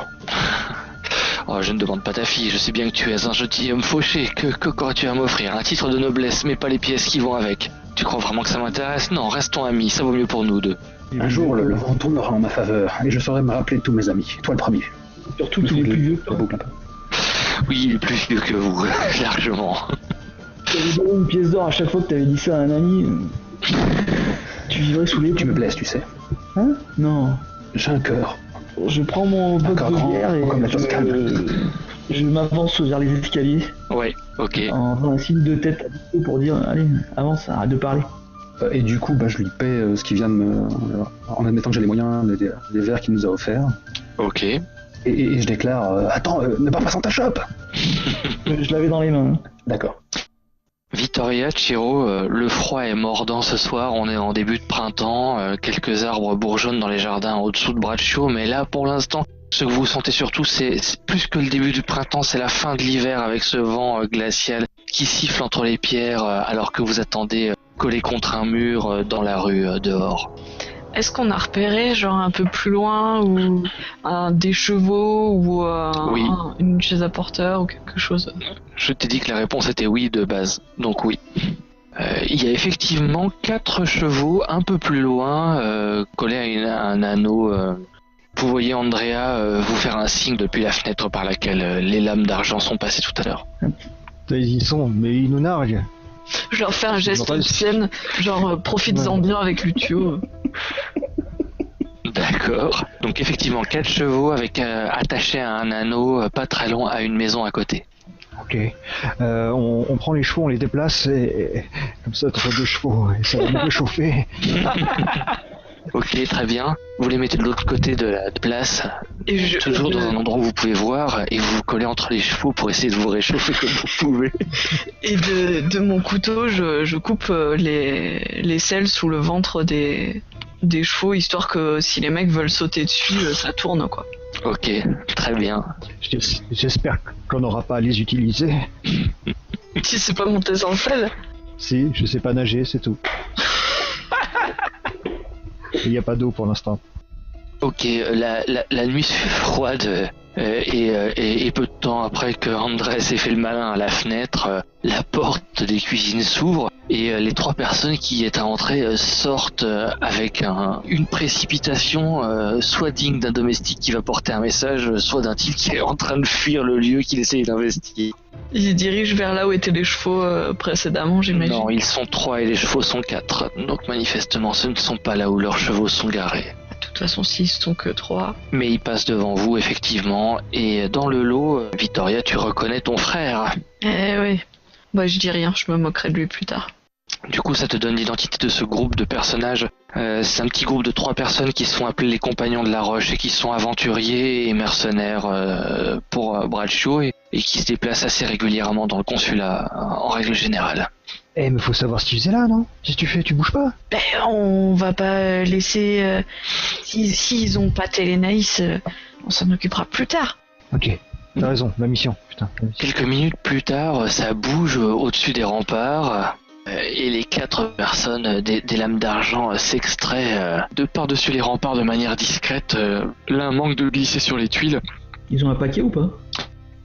Oh, je ne demande pas ta fille, je sais bien que tu es un gentilhomme fauché. Que qu'aurais-tu à m'offrir? Un titre de noblesse, mais pas les pièces qui vont avec. Tu crois vraiment que ça m'intéresse? Non, restons amis, ça vaut mieux pour nous deux. Un jour, le vent tournera en ma faveur, et je saurai me rappeler de tous mes amis. Toi le premier. Surtout tous les plus vieux. Oui, il est plus vieux que vous, largement. T'avais donné une pièce d'or à chaque fois que t'avais dit ça à un ami. Tu vivrais sous les... Tu me blesses, tu sais. Hein? Non. J'ai un cœur. Je prends mon boc de bière et je m'avance vers les escaliers. Ouais, ok. En faisant un signe de tête à Nico pour dire allez, avance, arrête de parler. Et du coup, je lui paie ce qu'il vient de me... en admettant que j'ai les moyens, les verres qu'il nous a offerts. Ok. Et je déclare attends, ne pars pas sans ta chope. Je l'avais dans les mains. D'accord. Vittoria, Chiro, le froid est mordant ce soir, on est en début de printemps, quelques arbres bourgeonnent dans les jardins au-dessous de Braccio, mais là pour l'instant, ce que vous sentez surtout, c'est plus que le début du printemps, c'est la fin de l'hiver avec ce vent glacial qui siffle entre les pierres alors que vous attendez collé contre un mur dans la rue dehors. Est-ce qu'on a repéré, genre un peu plus loin, ou des chevaux, ou oui. Une chaise à porteur, ou quelque chose? Je t'ai dit que la réponse était oui de base, donc oui. Il y a effectivement 4 chevaux un peu plus loin, collés à un anneau. Vous voyez Andrea vous faire un signe depuis la fenêtre par laquelle les lames d'argent sont passées tout à l'heure. Ils y sont, mais ils nous narguent. Je leur fais un geste obscène, genre profites-en bien avec Lucio. D'accord. Donc effectivement 4 chevaux avec attachés à un anneau pas très loin à une maison à côté. Ok. On prend les chevaux, on les déplace et comme ça t'as 2 chevaux et ça va nous réchauffer. Ok, très bien. Vous les mettez de l'autre côté de la place, toujours dans un endroit où vous pouvez voir, et vous vous collez entre les chevaux pour essayer de vous réchauffer comme vous pouvez. Et de mon couteau, je coupe les selles sous le ventre des chevaux, histoire que si les mecs veulent sauter dessus, ça tourne, quoi. Ok, très bien. J'espère qu'on n'aura pas à les utiliser. Si c'est pas monter sans selle. Si, je sais pas nager, c'est tout. Il n'y a pas d'eau pour l'instant. Ok, la nuit fut froide et peu de temps après que Andrés ait fait le malin à la fenêtre, la porte des cuisines s'ouvre et les 3 personnes qui étaient rentrées sortent avec une précipitation soit digne d'un domestique qui va porter un message, soit d'un type qui est en train de fuir le lieu qu'il essaye d'investiguer. Ils se dirigent vers là où étaient les chevaux précédemment, j'imagine. Non, ils sont 3 et les chevaux sont 4. Donc manifestement, ce ne sont pas là où leurs chevaux sont garés. De toute façon, s'ils sont que 3. Mais ils passent devant vous, effectivement. Et dans le lot, Vittoria, tu reconnais ton frère. Eh oui. Je dis rien, je me moquerai de lui plus tard. Du coup, ça te donne l'identité de ce groupe de personnages. C'est un petit groupe de 3 personnes qui sont appelés les Compagnons de la Roche et qui sont aventuriers et mercenaires pour Braccio et qui se déplacent assez régulièrement dans le consulat en règle générale. Eh, mais faut savoir ce qu'ils faisaient là, non? Qu'est-ce que tu fais? Tu bouges pas? Ben, on va pas laisser... S'ils ont pas Télénaïs, on s'en occupera plus tard. Ok, t'as raison, la mission, putain. La mission. Quelques minutes plus tard, ça bouge au-dessus des remparts et les 4 personnes des lames d'argent s'extraient de par-dessus les remparts de manière discrète. L'un manque de glisser sur les tuiles. Ils ont un paquet ou pas?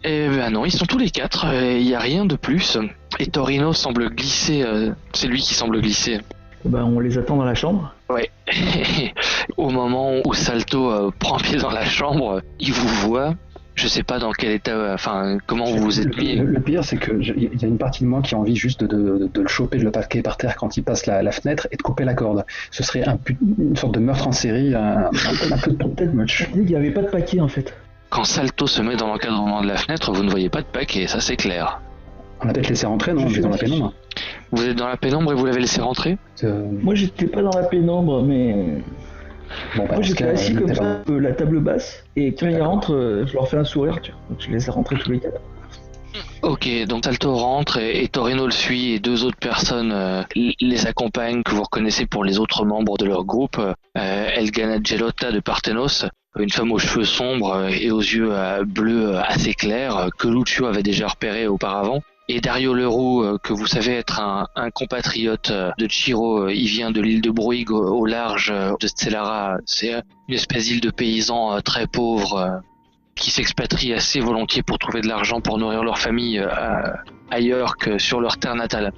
Eh ben non, ils sont tous les 4, il n'y a rien de plus. Et Torino semble glisser, c'est lui qui semble glisser. Bah on les attend dans la chambre. Ouais. Au moment où Salto prend pied dans la chambre, il vous voit. Je sais pas dans quel état, comment vous vous êtes mis. Le pire, c'est que il y a une partie de moi qui a envie juste de le choper, de le paquer par terre quand il passe la fenêtre et de couper la corde. Ce serait une sorte de meurtre en série, un peu peut-être much. Il n'y avait pas de paquet en fait. Quand Salto se met dans l'encadrement de la fenêtre, vous ne voyez pas de paquet, ça c'est clair. On l'a peut-être laissé rentrer, non? On est dans la pénombre. Vous êtes dans la pénombre et vous l'avez laissé rentrer? Moi j'étais pas dans la pénombre, mais... Bon, moi j'étais assis comme ça, la table basse, et quand ils rentrent, je leur fais un sourire, tu vois. Donc je les laisse rentrer tous les 4. Ok, donc Salto rentre et Torino le suit et 2 autres personnes les accompagnent que vous reconnaissez pour les autres membres de leur groupe. Elgana Gelotta de Parthenos, une femme aux cheveux sombres et aux yeux bleus assez clairs que Lucio avait déjà repéré auparavant. Et Dario Leroux, que vous savez être un compatriote de Chiro, il vient de l'île de Bruig au large de Stellara. C'est une espèce d'île de paysans très pauvres qui s'expatrient assez volontiers pour trouver de l'argent pour nourrir leur famille ailleurs que sur leur terre natale.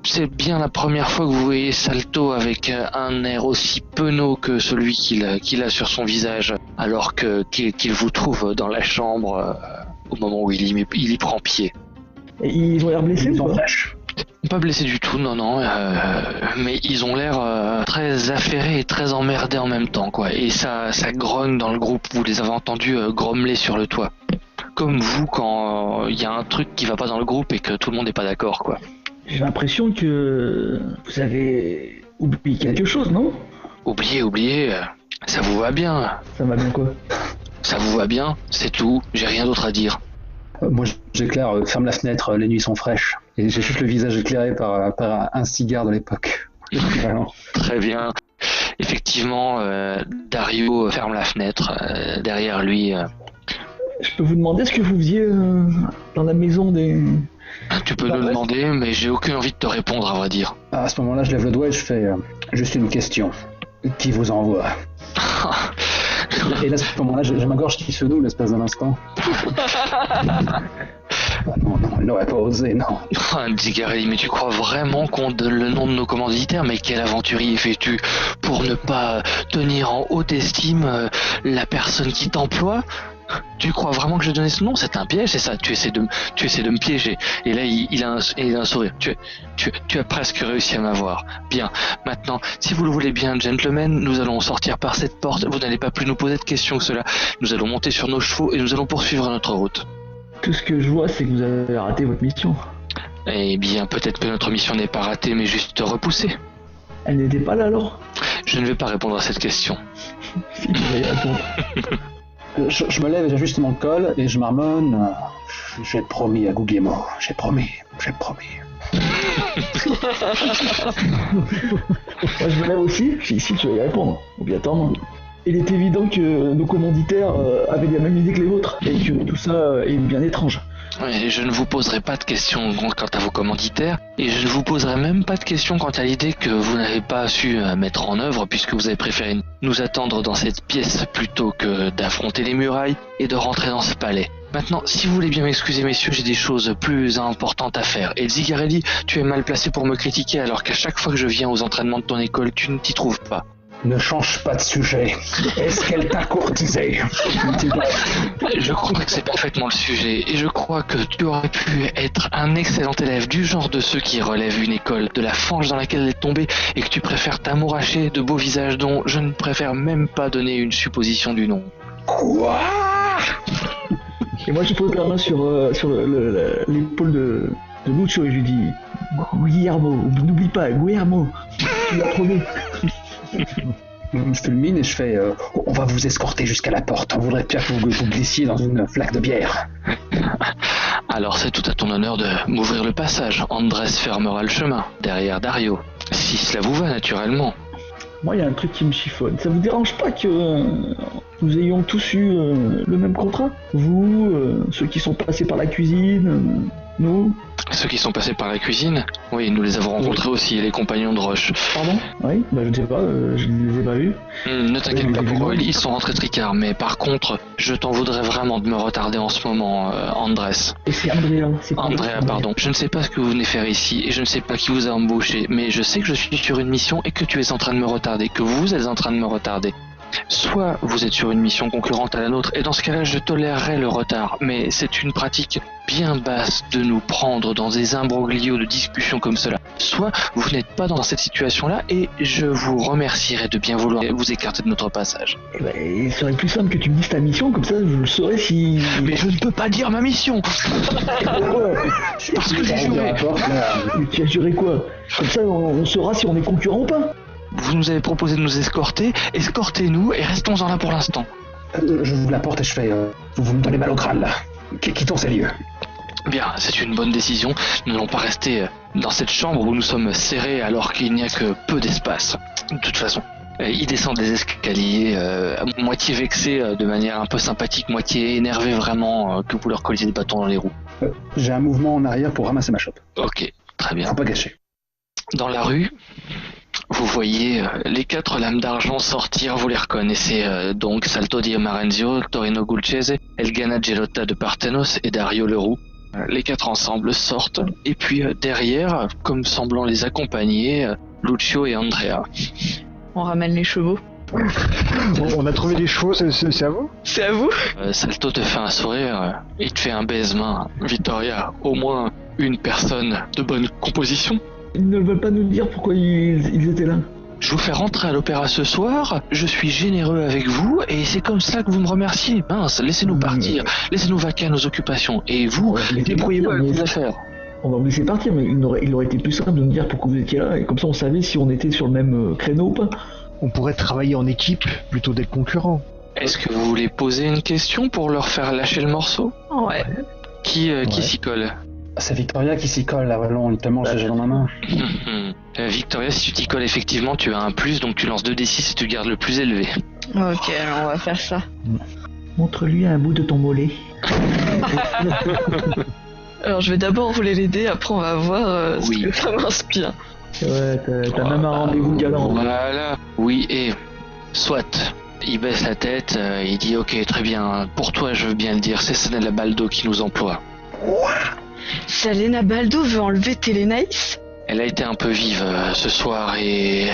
C'est bien la première fois que vous voyez Salto avec un air aussi penaud que celui qu'il a sur son visage, alors qu'il vous trouve dans la chambre au moment où il y prend pied. Et ils ont l'air blessés ou pas? Pas blessés du tout, non, mais ils ont l'air très affairés et très emmerdés en même temps, quoi. Et ça grogne dans le groupe, vous les avez entendus grommeler sur le toit. Comme vous quand il y a un truc qui va pas dans le groupe et que tout le monde n'est pas d'accord, quoi. J'ai l'impression que vous avez oublié quelque chose, non? Oubliez, ça vous va bien. Ça va bien quoi? Ça vous va bien, c'est tout, j'ai rien d'autre à dire. Moi j'éclaire, ferme la fenêtre, les nuits sont fraîches. Et j'ai juste le visage éclairé par un cigare de l'époque. Très bien. Effectivement, Dario ferme la fenêtre derrière lui. Je peux vous demander ce que vous faisiez dans la maison des... Tu peux le demander, mais j'ai aucune envie de te répondre, à vrai dire. À ce moment-là, je lève le doigt et je fais juste une question. Qui vous envoie? Et là, à ce moment-là, j'ai ma gorge qui se noue l'espace d'un instant. Non, il n'aurait pas osé, non. Zigarelli, mais tu crois vraiment qu'on donne le nom de nos commanditaires? Mais quel aventurier fais-tu pour ne pas tenir en haute estime la personne qui t'emploie? Tu crois vraiment que je donnais ce nom? C'est un piège, c'est ça? Tu essaies de me piéger. Et là, il a un sourire. Tu as presque réussi à m'avoir. Bien. Maintenant, si vous le voulez bien, gentlemen, nous allons sortir par cette porte. Vous n'allez pas plus nous poser de questions que cela. Nous allons monter sur nos chevaux et nous allons poursuivre notre route. Tout ce que je vois, c'est que vous avez raté votre mission. Eh bien, peut-être que notre mission n'est pas ratée, mais juste repoussée. Elle n'était pas là alors? Je ne vais pas répondre à cette question. Si, tu vas y répondre. Je me lève et j'ajuste mon col et je marmonne. J'ai promis à Guglielmo. J'ai promis. Moi je me lève aussi, je dis si tu vas y répondre, obligatoirement. Il est évident que nos commanditaires avaient la même idée que les vôtres, et que tout ça est bien étrange. Oui, je ne vous poserai pas de questions quant à vos commanditaires, et je ne vous poserai même pas de questions quant à l'idée que vous n'avez pas su mettre en œuvre, puisque vous avez préféré nous attendre dans cette pièce plutôt que d'affronter les murailles et de rentrer dans ce palais. Maintenant, si vous voulez bien m'excuser, messieurs, j'ai des choses plus importantes à faire. Et Zigarelli, tu es mal placé pour me critiquer, alors qu'à chaque fois que je viens aux entraînements de ton école, tu ne t'y trouves pas. Ne change pas de sujet. Est-ce qu'elle t'a courtisé? Je crois que c'est parfaitement le sujet, et je crois que tu aurais pu être un excellent élève, du genre de ceux qui relèvent une école, de la fange dans laquelle elle est tombée, et que tu préfères t'amouracher de beaux visages dont je ne préfère même pas donner une supposition du nom. Quoi? Et moi je pose la main sur l'épaule de Lucio et je lui dis Guillermo, n'oublie pas, Guillermo, tu l'as promis. Je fais le mine et je fais on va vous escorter jusqu'à la porte. On voudrait bien que vous glissiez dans une flaque de bière. Alors c'est tout à ton honneur de m'ouvrir le passage. Andrés fermera le chemin, derrière Dario. Si cela vous va, naturellement. Moi, il y a un truc qui me chiffonne. Ça vous dérange pas que nous ayons tous eu le même contrat? Vous, ceux qui sont passés par la cuisine, nous? Ceux qui sont passés par la cuisine? Oui, nous les avons rencontrés aussi, les compagnons de Roche. Pardon? Oui, je ne sais pas, je ne les ai pas vus. Ne t'inquiète pas pour eux, ils sont rentrés tricards, mais par contre, je t'en voudrais vraiment de me retarder en ce moment, Andrés. Et c'est Andrea, Andrea, pardon. Je ne sais pas ce que vous venez faire ici, et je ne sais pas qui vous a embauché, mais je sais que je suis sur une mission et que tu es en train de me retarder, que vous êtes en train de me retarder. Soit vous êtes sur une mission concurrente à la nôtre, et dans ce cas-là, je tolérerai le retard, mais c'est une pratique bien basse de nous prendre dans des imbroglios de discussion comme cela. Soit vous n'êtes pas dans cette situation-là, et je vous remercierai de bien vouloir vous écarter de notre passage. Eh ben, il serait plus simple que tu me dises ta mission, comme ça je le saurais si... Mais je ne peux pas dire ma mission. Parce que j'ai juré. Mais tu as juré quoi? Comme ça on saura si on est concurrent ou pas. Vous nous avez proposé de nous escorter, escortez-nous et restons-en là pour l'instant. J'ouvre la porte et je fais... vous me donnez mal au crâne, là. Quittons ces lieux. Bien, c'est une bonne décision. Nous n'allons pas rester dans cette chambre où nous sommes serrés alors qu'il n'y a que peu d'espace. De toute façon, ils descendent des escaliers, moitié vexés de manière un peu sympathique, moitié énervés vraiment que vous leur colliez des bâtons dans les roues. J'ai un mouvement en arrière pour ramasser ma chope. Ok, très bien. Faut pas gâcher. Dans la rue, vous voyez les 4 lames d'argent sortir, vous les reconnaissez donc Salto di Marenzio, Torino Gulcese, Elgana Gelotta de Parthenos et Dario Leroux. Les 4 ensemble sortent, et puis derrière, comme semblant les accompagner, Lucio et Andrea. On ramène les chevaux. On a trouvé des chevaux, c'est à vous? C'est à vous? Salto te fait un sourire, il te fait un baisement. Vittoria, au moins une personne de bonne composition. Ils ne veulent pas nous dire pourquoi ils étaient là. Je vous fais rentrer à l'opéra ce soir, je suis généreux avec vous, et c'est comme ça que vous me remerciez. Mince, laissez-nous partir, laissez-nous vaquer à nos occupations, et vous, débrouillez-vous avec vos affaires. On va vous laisser partir, mais il aurait été plus simple de nous dire pourquoi vous étiez là, et comme ça on savait si on était sur le même créneau ou pas. On pourrait travailler en équipe plutôt d'être concurrents. Est-ce que vous voulez poser une question pour leur faire lâcher le morceau? Ouais. Qui s'y colle? C'est Victoria qui s'y colle, là, vraiment, tellement j'ai dans ma main. Victoria, si tu t'y colles effectivement, tu as un plus, donc tu lances 2d6 et tu gardes le plus élevé. Ok, alors on va faire ça. Montre-lui un bout de ton mollet. Alors je vais d'abord rouler les dés, après on va voir ce que ça m'inspire. Ouais, t'as même un rendez-vous galant. Voilà, oui, et soit. Il baisse la tête, il dit ok, très bien, pour toi je veux bien le dire, c'est Selena Baldo qui nous emploie. Selena Baldo veut enlever Télénaïs? Elle a été un peu vive ce soir et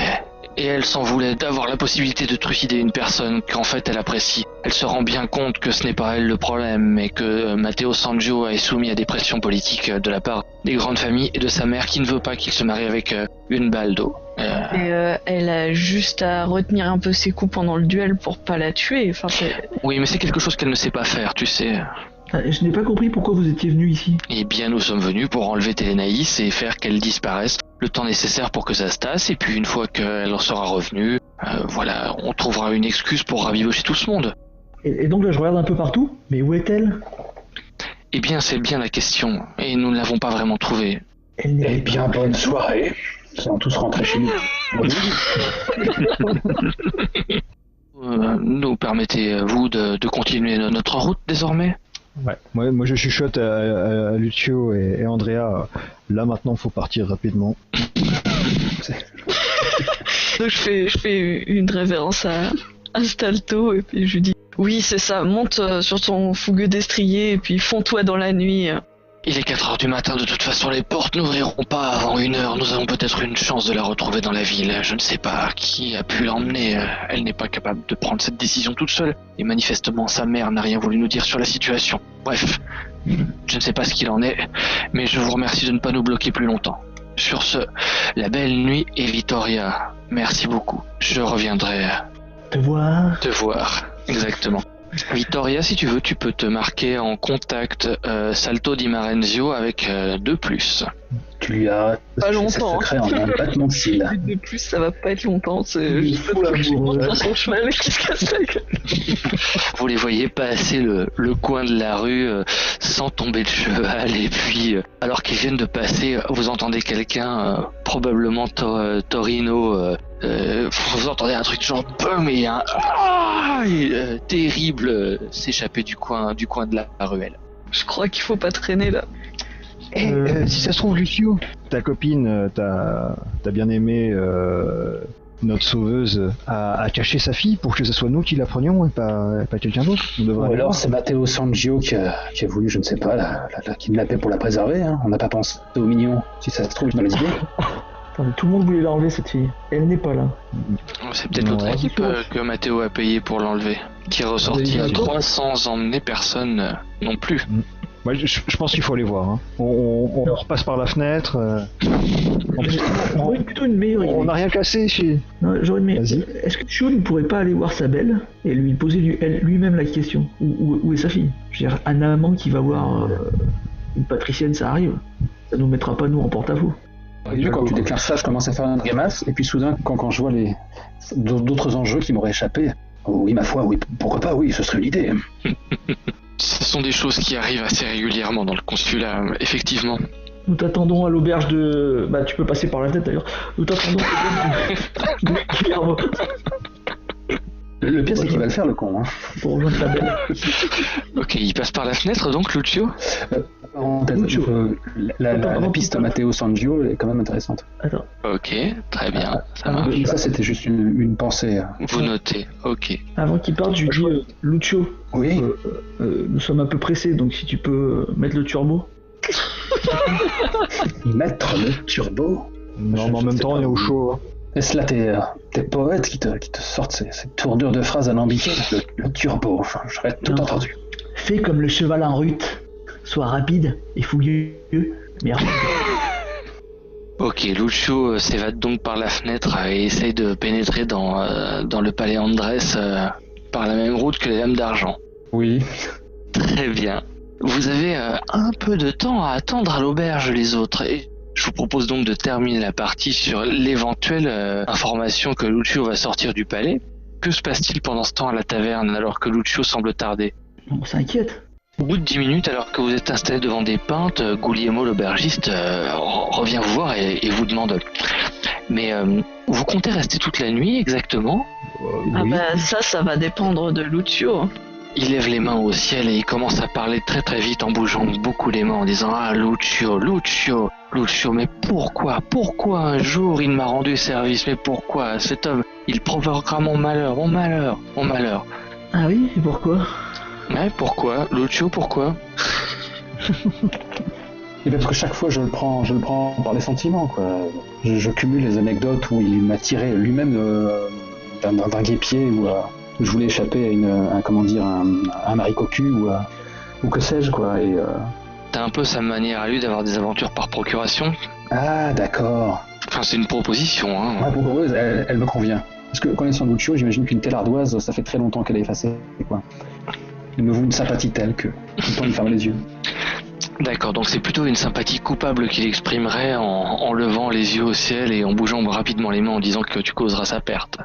elle s'en voulait d'avoir la possibilité de trucider une personne qu'en fait elle apprécie. Elle se rend bien compte que ce n'est pas elle le problème, mais que Matteo Sangio est soumis à des pressions politiques de la part des grandes familles et de sa mère qui ne veut pas qu'il se marie avec une Baldo. Et elle a juste à retenir un peu ses coups pendant le duel pour pas la tuer. Enfin, oui, mais c'est quelque chose qu'elle ne sait pas faire, tu sais. Je n'ai pas compris pourquoi vous étiez venu ici. Eh bien, nous sommes venus pour enlever Télénaïs et faire qu'elle disparaisse le temps nécessaire pour que ça se tasse, et puis une fois qu'elle en sera revenue, voilà, on trouvera une excuse pour rabibocher tout ce monde. Et donc là, je regarde un peu partout, mais où est-elle? Eh bien, c'est bien la question, et nous ne l'avons pas vraiment trouvée. Eh bien, bonne soirée. Nous allons tous rentrer chez nous. Nous permettez-vous de continuer notre route désormais? Ouais. Moi je chuchote à Lucio et Andrea. Là maintenant faut partir rapidement. Donc je fais une révérence à Stalto et puis je lui dis oui c'est ça, monte sur ton fougueux destrier et puis fonds-toi dans la nuit. Il est 4h du matin, de toute façon les portes n'ouvriront pas avant 1h, nous avons peut-être une chance de la retrouver dans la ville, je ne sais pas qui a pu l'emmener, elle n'est pas capable de prendre cette décision toute seule, et manifestement sa mère n'a rien voulu nous dire sur la situation. Bref, je ne sais pas ce qu'il en est, mais je vous remercie de ne pas nous bloquer plus longtemps. Sur ce, la belle nuit et Vittoria, merci beaucoup, je reviendrai te voir, exactement. Vittoria, si tu veux, tu peux te marquer en contact Salto di Marenzio avec 2+. tu lui as pas longtemps. ses secrets en un battement de cils. De plus, ça va pas être longtemps. Il faut l'amour. Dans son chemin, mais qu'est-ce que c'est? Vous les voyez passer le coin de la rue sans tomber de cheval, et puis alors qu'ils viennent de passer, vous entendez quelqu'un, probablement Torino, vous entendez un truc genre boum et un terrible s'échapper du coin de la ruelle. Je crois qu'il faut pas traîner là. Si ça se trouve, Lucio, ta copine, t'as bien aimé notre sauveuse, a caché sa fille pour que ce soit nous qui la prenions et pas quelqu'un d'autre. Ou alors c'est Matteo Sangio qui a voulu, je ne sais pas, la kidnapper pour la préserver. Hein. On n'a pas pensé au mignon. Si ça se trouve, dans les idées. Attendez, tout le monde voulait l'enlever cette fille. Elle n'est pas là. C'est peut-être l'autre équipe que Matteo a payé pour l'enlever, qui est ressorti à 3 sans emmener personne non plus. Moi, je pense qu'il faut aller voir. Hein. On repasse par la fenêtre. J'aurais plutôt une meilleure idée. On n'a rien cassé chez. Non, j'aurais une meilleure. Vas-y. Est-ce que Chio ne pourrait pas aller voir sa belle et lui poser lui-même la question? Où est sa fille? Je veux dire, un amant qui va voir une patricienne, ça arrive. Ça nous mettra pas nous en porte-à-faux. Au début, quand tu déclares ça, je commence à faire une grimace, et puis soudain, quand je vois d'autres enjeux qui m'auraient échappé, oui, ma foi, oui, pourquoi pas, oui, ce serait une idée. Ce sont des choses qui arrivent assez régulièrement dans le consulat, effectivement. Nous t'attendons à l'auberge de... Bah, tu peux passer par la fenêtre d'ailleurs. Nous t'attendons à l'auberge de Guillermo. Le pire, c'est qu'il va le faire, le con. Hein. Pour rejoindre ta belle. Ok, il passe par la fenêtre, donc, Lucio la piste Matteo Sangio est quand même intéressante. Attends. Ok, très bien, ça marche. Ça, c'était juste une pensée. Vous notez, ok. Avant qu'il parte, je lui dis Lucio, oui. Nous sommes un peu pressés, donc si tu peux mettre le turbo. Mettre le turbo? Non, mais en même temps, on est au chaud. Hein. Est-ce là tes poètes qui te sortent ces tournures de phrases alambiquées? Le turbo, j'aurais tout entendu. Fais comme le cheval en rute. Sois rapide et fouilleux, mais rapide. Ok, Lucio s'évade donc par la fenêtre et essaye de pénétrer dans le palais Andrés par la même route que les Dames d'Argent. Oui. Très bien. Vous avez un peu de temps à attendre à l'auberge, les autres. Et je vous propose donc de terminer la partie sur l'éventuelle information que Lucio va sortir du palais. Que se passe-t-il pendant ce temps à la taverne alors que Lucio semble tarder? On s'inquiète. Au bout de 10 minutes, alors que vous êtes installé devant des pintes, Guglielmo l'aubergiste revient vous voir et vous demande « Mais vous comptez rester toute la nuit exactement ?» Ah Oui. bah ça va dépendre de Lucio. Il lève les mains au ciel et il commence à parler très très vite en bougeant beaucoup les mains en disant « Ah Lucio, mais pourquoi un jour il m'a rendu service? Mais pourquoi? Cet homme, il provoquera mon malheur. » Ah oui, et pourquoi? Ouais, pourquoi? Lucio, pourquoi? Et bien parce que chaque fois je le prends par les sentiments, quoi. Je cumule les anecdotes où il m'a tiré lui-même d'un guêpier où je voulais échapper à un mari cocu ou que sais-je, quoi. Et T'as un peu sa manière à lui d'avoir des aventures par procuration. ah, d'accord. Enfin, c'est une proposition, hein. Ouais, pour heureuse, elle me convient. Parce que connaissant Lucio, j'imagine qu'une telle ardoise, ça fait très longtemps qu'elle est effacée, quoi. Il me vaut une sympathie telle que tout le temps il ferme les yeux. D'accord, donc c'est plutôt une sympathie coupable qu'il exprimerait en levant les yeux au ciel et en bougeant rapidement les mains en disant que tu causeras sa perte.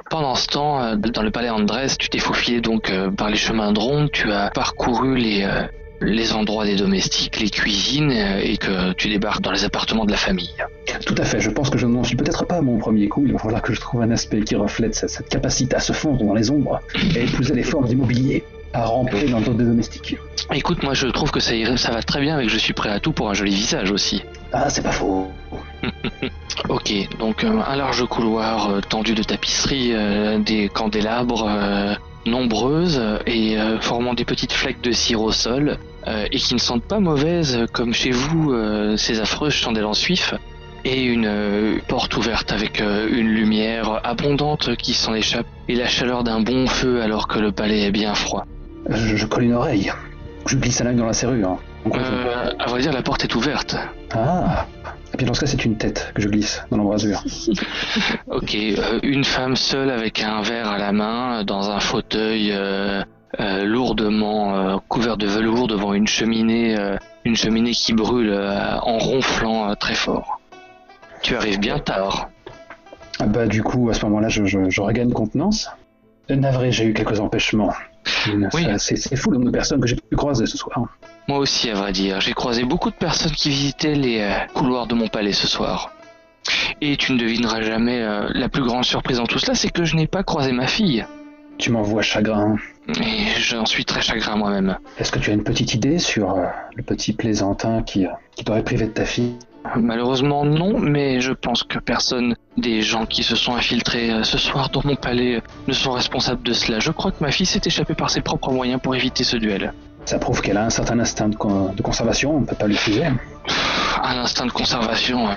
Pendant ce temps, dans le palais Andrés, tu t'es faufilé donc par les chemins de ronde, tu as parcouru les endroits des domestiques, les cuisines, et que tu débarques dans les appartements de la famille. Tout à fait, je pense que je n'en suis peut-être pas à mon premier coup, il va falloir que je trouve un aspect qui reflète cette capacité à se fondre dans les ombres et à épouser les formes du mobilier, à ramper dans le dos des domestiques. Écoute, moi je trouve que ça va très bien et que je suis prêt à tout pour un joli visage aussi. Ah, c'est pas faux. Ok, donc un large couloir tendu de tapisseries, des candélabres nombreuses et formant des petites fleques de cire au sol et qui ne sentent pas mauvaises comme chez vous, ces affreuses chandelles en suif, et une porte ouverte avec une lumière abondante qui s'en échappe et la chaleur d'un bon feu alors que le palais est bien froid. Je colle une oreille. Je glisse un œil dans la serrure. Hein. À vrai dire, la porte est ouverte. Ah. Et puis dans ce cas, c'est une tête que je glisse dans l'embrasure. Ok, une femme seule avec un verre à la main, dans un fauteuil lourdement couvert de velours devant une cheminée qui brûle en ronflant très fort. Tu arrives bien tard. Bah du coup, à ce moment-là, je regagne contenance. Navré, j'ai eu quelques empêchements. Oui. C'est fou le nombre de personnes que j'ai pu croiser ce soir. Moi aussi, à vrai dire. J'ai croisé beaucoup de personnes qui visitaient les couloirs de mon palais ce soir. Et tu ne devineras jamais, la plus grande surprise dans tout cela, c'est que je n'ai pas croisé ma fille. Tu m'envoies chagrin. Et j'en suis très chagrin moi-même. Est-ce que tu as une petite idée sur le petit plaisantin qui t'aurait privé de ta fille? Malheureusement non, mais je pense que personne des gens qui se sont infiltrés ce soir dans mon palais ne sont responsables de cela. Je crois que ma fille s'est échappée par ses propres moyens pour éviter ce duel. Ça prouve qu'elle a un certain instinct de conservation, on ne peut pas l'utiliser. Un instinct de conservation,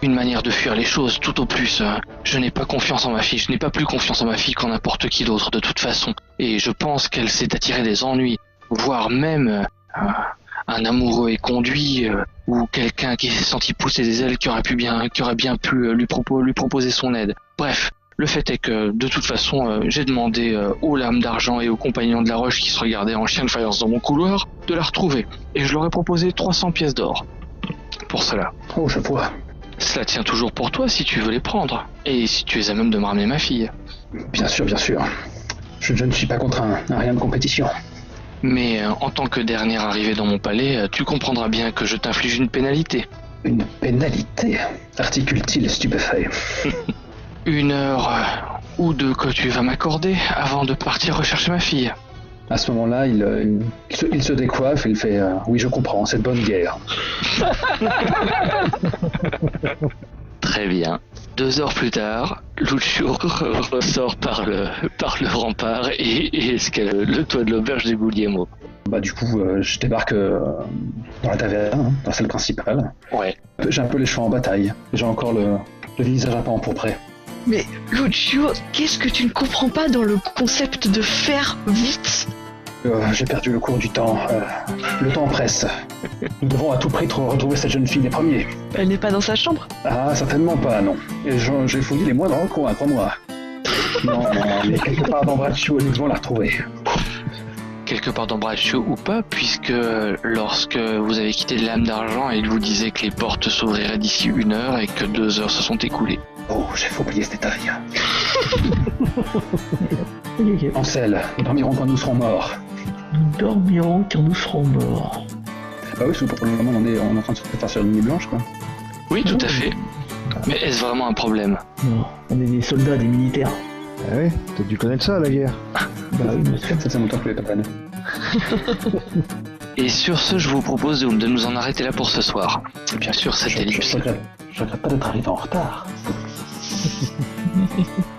une manière de fuir les choses, tout au plus. Je n'ai pas confiance en ma fille, je n'ai pas plus confiance en ma fille qu'en n'importe qui d'autre de toute façon. Et je pense qu'elle s'est attirée des ennuis, voire même un amoureux éconduit ou quelqu'un qui s'est senti pousser des ailes qui aurait bien pu lui proposer son aide. Bref, le fait est que de toute façon, j'ai demandé aux lames d'argent et aux compagnons de la roche qui se regardaient en chien de faïence dans mon couloir de la retrouver. Et je leur ai proposé 300 pièces d'or pour cela. Oh, je vois. Cela tient toujours pour toi si tu veux les prendre. Et si tu es à même de me ramener ma fille. Bien sûr, bien sûr. Je ne suis pas contraint à rien de compétition. Mais en tant que dernière arrivée dans mon palais, tu comprendras bien que je t'inflige une pénalité. Une pénalité? Articule-t-il stupéfait? 1 heure ou 2 que tu vas m'accorder avant de partir rechercher ma fille. À ce moment-là, il se décoiffe et il fait oui, je comprends, c'est de bonne guerre. Très bien. 2 heures plus tard, Lucio ressort par le rempart et escale le toit de l'auberge des Guglielmo. Bah du coup, je débarque dans la taverne, dans la salle principale. Ouais. J'ai un peu les cheveux en bataille. J'ai encore le visage un peu empourpré. Mais Lucio, qu'est-ce que tu ne comprends pas dans le concept de faire vite? J'ai perdu le cours du temps. Le temps presse. Nous devons à tout prix retrouver cette jeune fille des premiers. Elle n'est pas dans sa chambre? Ah, certainement pas, non. Et j'ai fouillé les moindres recoins, crois-moi. Non, mais quelque part dans Braccio, nous devons la retrouver. Quelque part dans Braccio ou pas, puisque lorsque vous avez quitté les lames d'argent, il vous disait que les portes s'ouvriraient d'ici 1 heure et que 2 heures se sont écoulées. Oh, j'ai oublié ce détail. Ok. Ansel, nous dormirons quand nous serons morts. Nous dormirons quand nous serons morts. Bah oui, pour le moment, on est en train de se faire sur une nuit blanche, quoi. Oui, tout à fait. Mais est-ce vraiment un problème? Non, on est des soldats, des militaires. Ah ouais, t'as dû connaître ça, la guerre. Bah oui, bien sûr. Ça fait longtemps que les campagnes. Et sur ce, je vous propose de nous en arrêter là pour ce soir. Bien sûr, cette ellipse. Je regrette pas d'être arrivé en retard.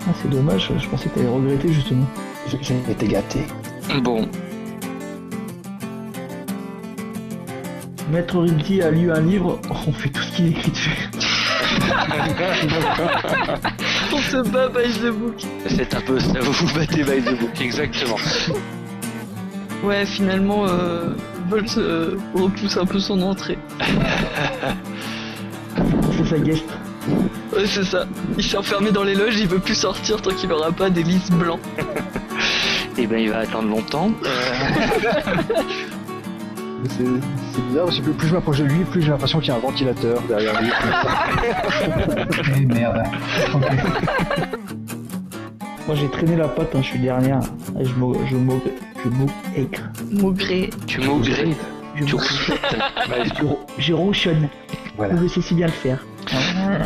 Ah, c'est dommage, je pensais que t'allais regretter justement. J'ai été gâté. Bon, Maître Rilke a lu un livre, on fait tout ce qu'il écrit dessus. On se bat by the book. c'est un peu ça, vous vous battez by the book, exactement. Ouais, finalement, Bolt repousse un peu son entrée. C'est sa guest. Ouais, c'est ça. Il s'est enfermé dans les loges, il veut plus sortir tant qu'il aura pas des lys blancs. Et ben il va attendre longtemps. C'est bizarre parce que plus je m'approche de lui, plus j'ai l'impression qu'il y a un ventilateur derrière lui. Eh merde. Moi j'ai traîné la patte, hein, je suis dernière. Et je maugre. Maugré. Tu maugrais. Tu Je ronchonne. Voilà. Je sais si bien le faire. Voilà.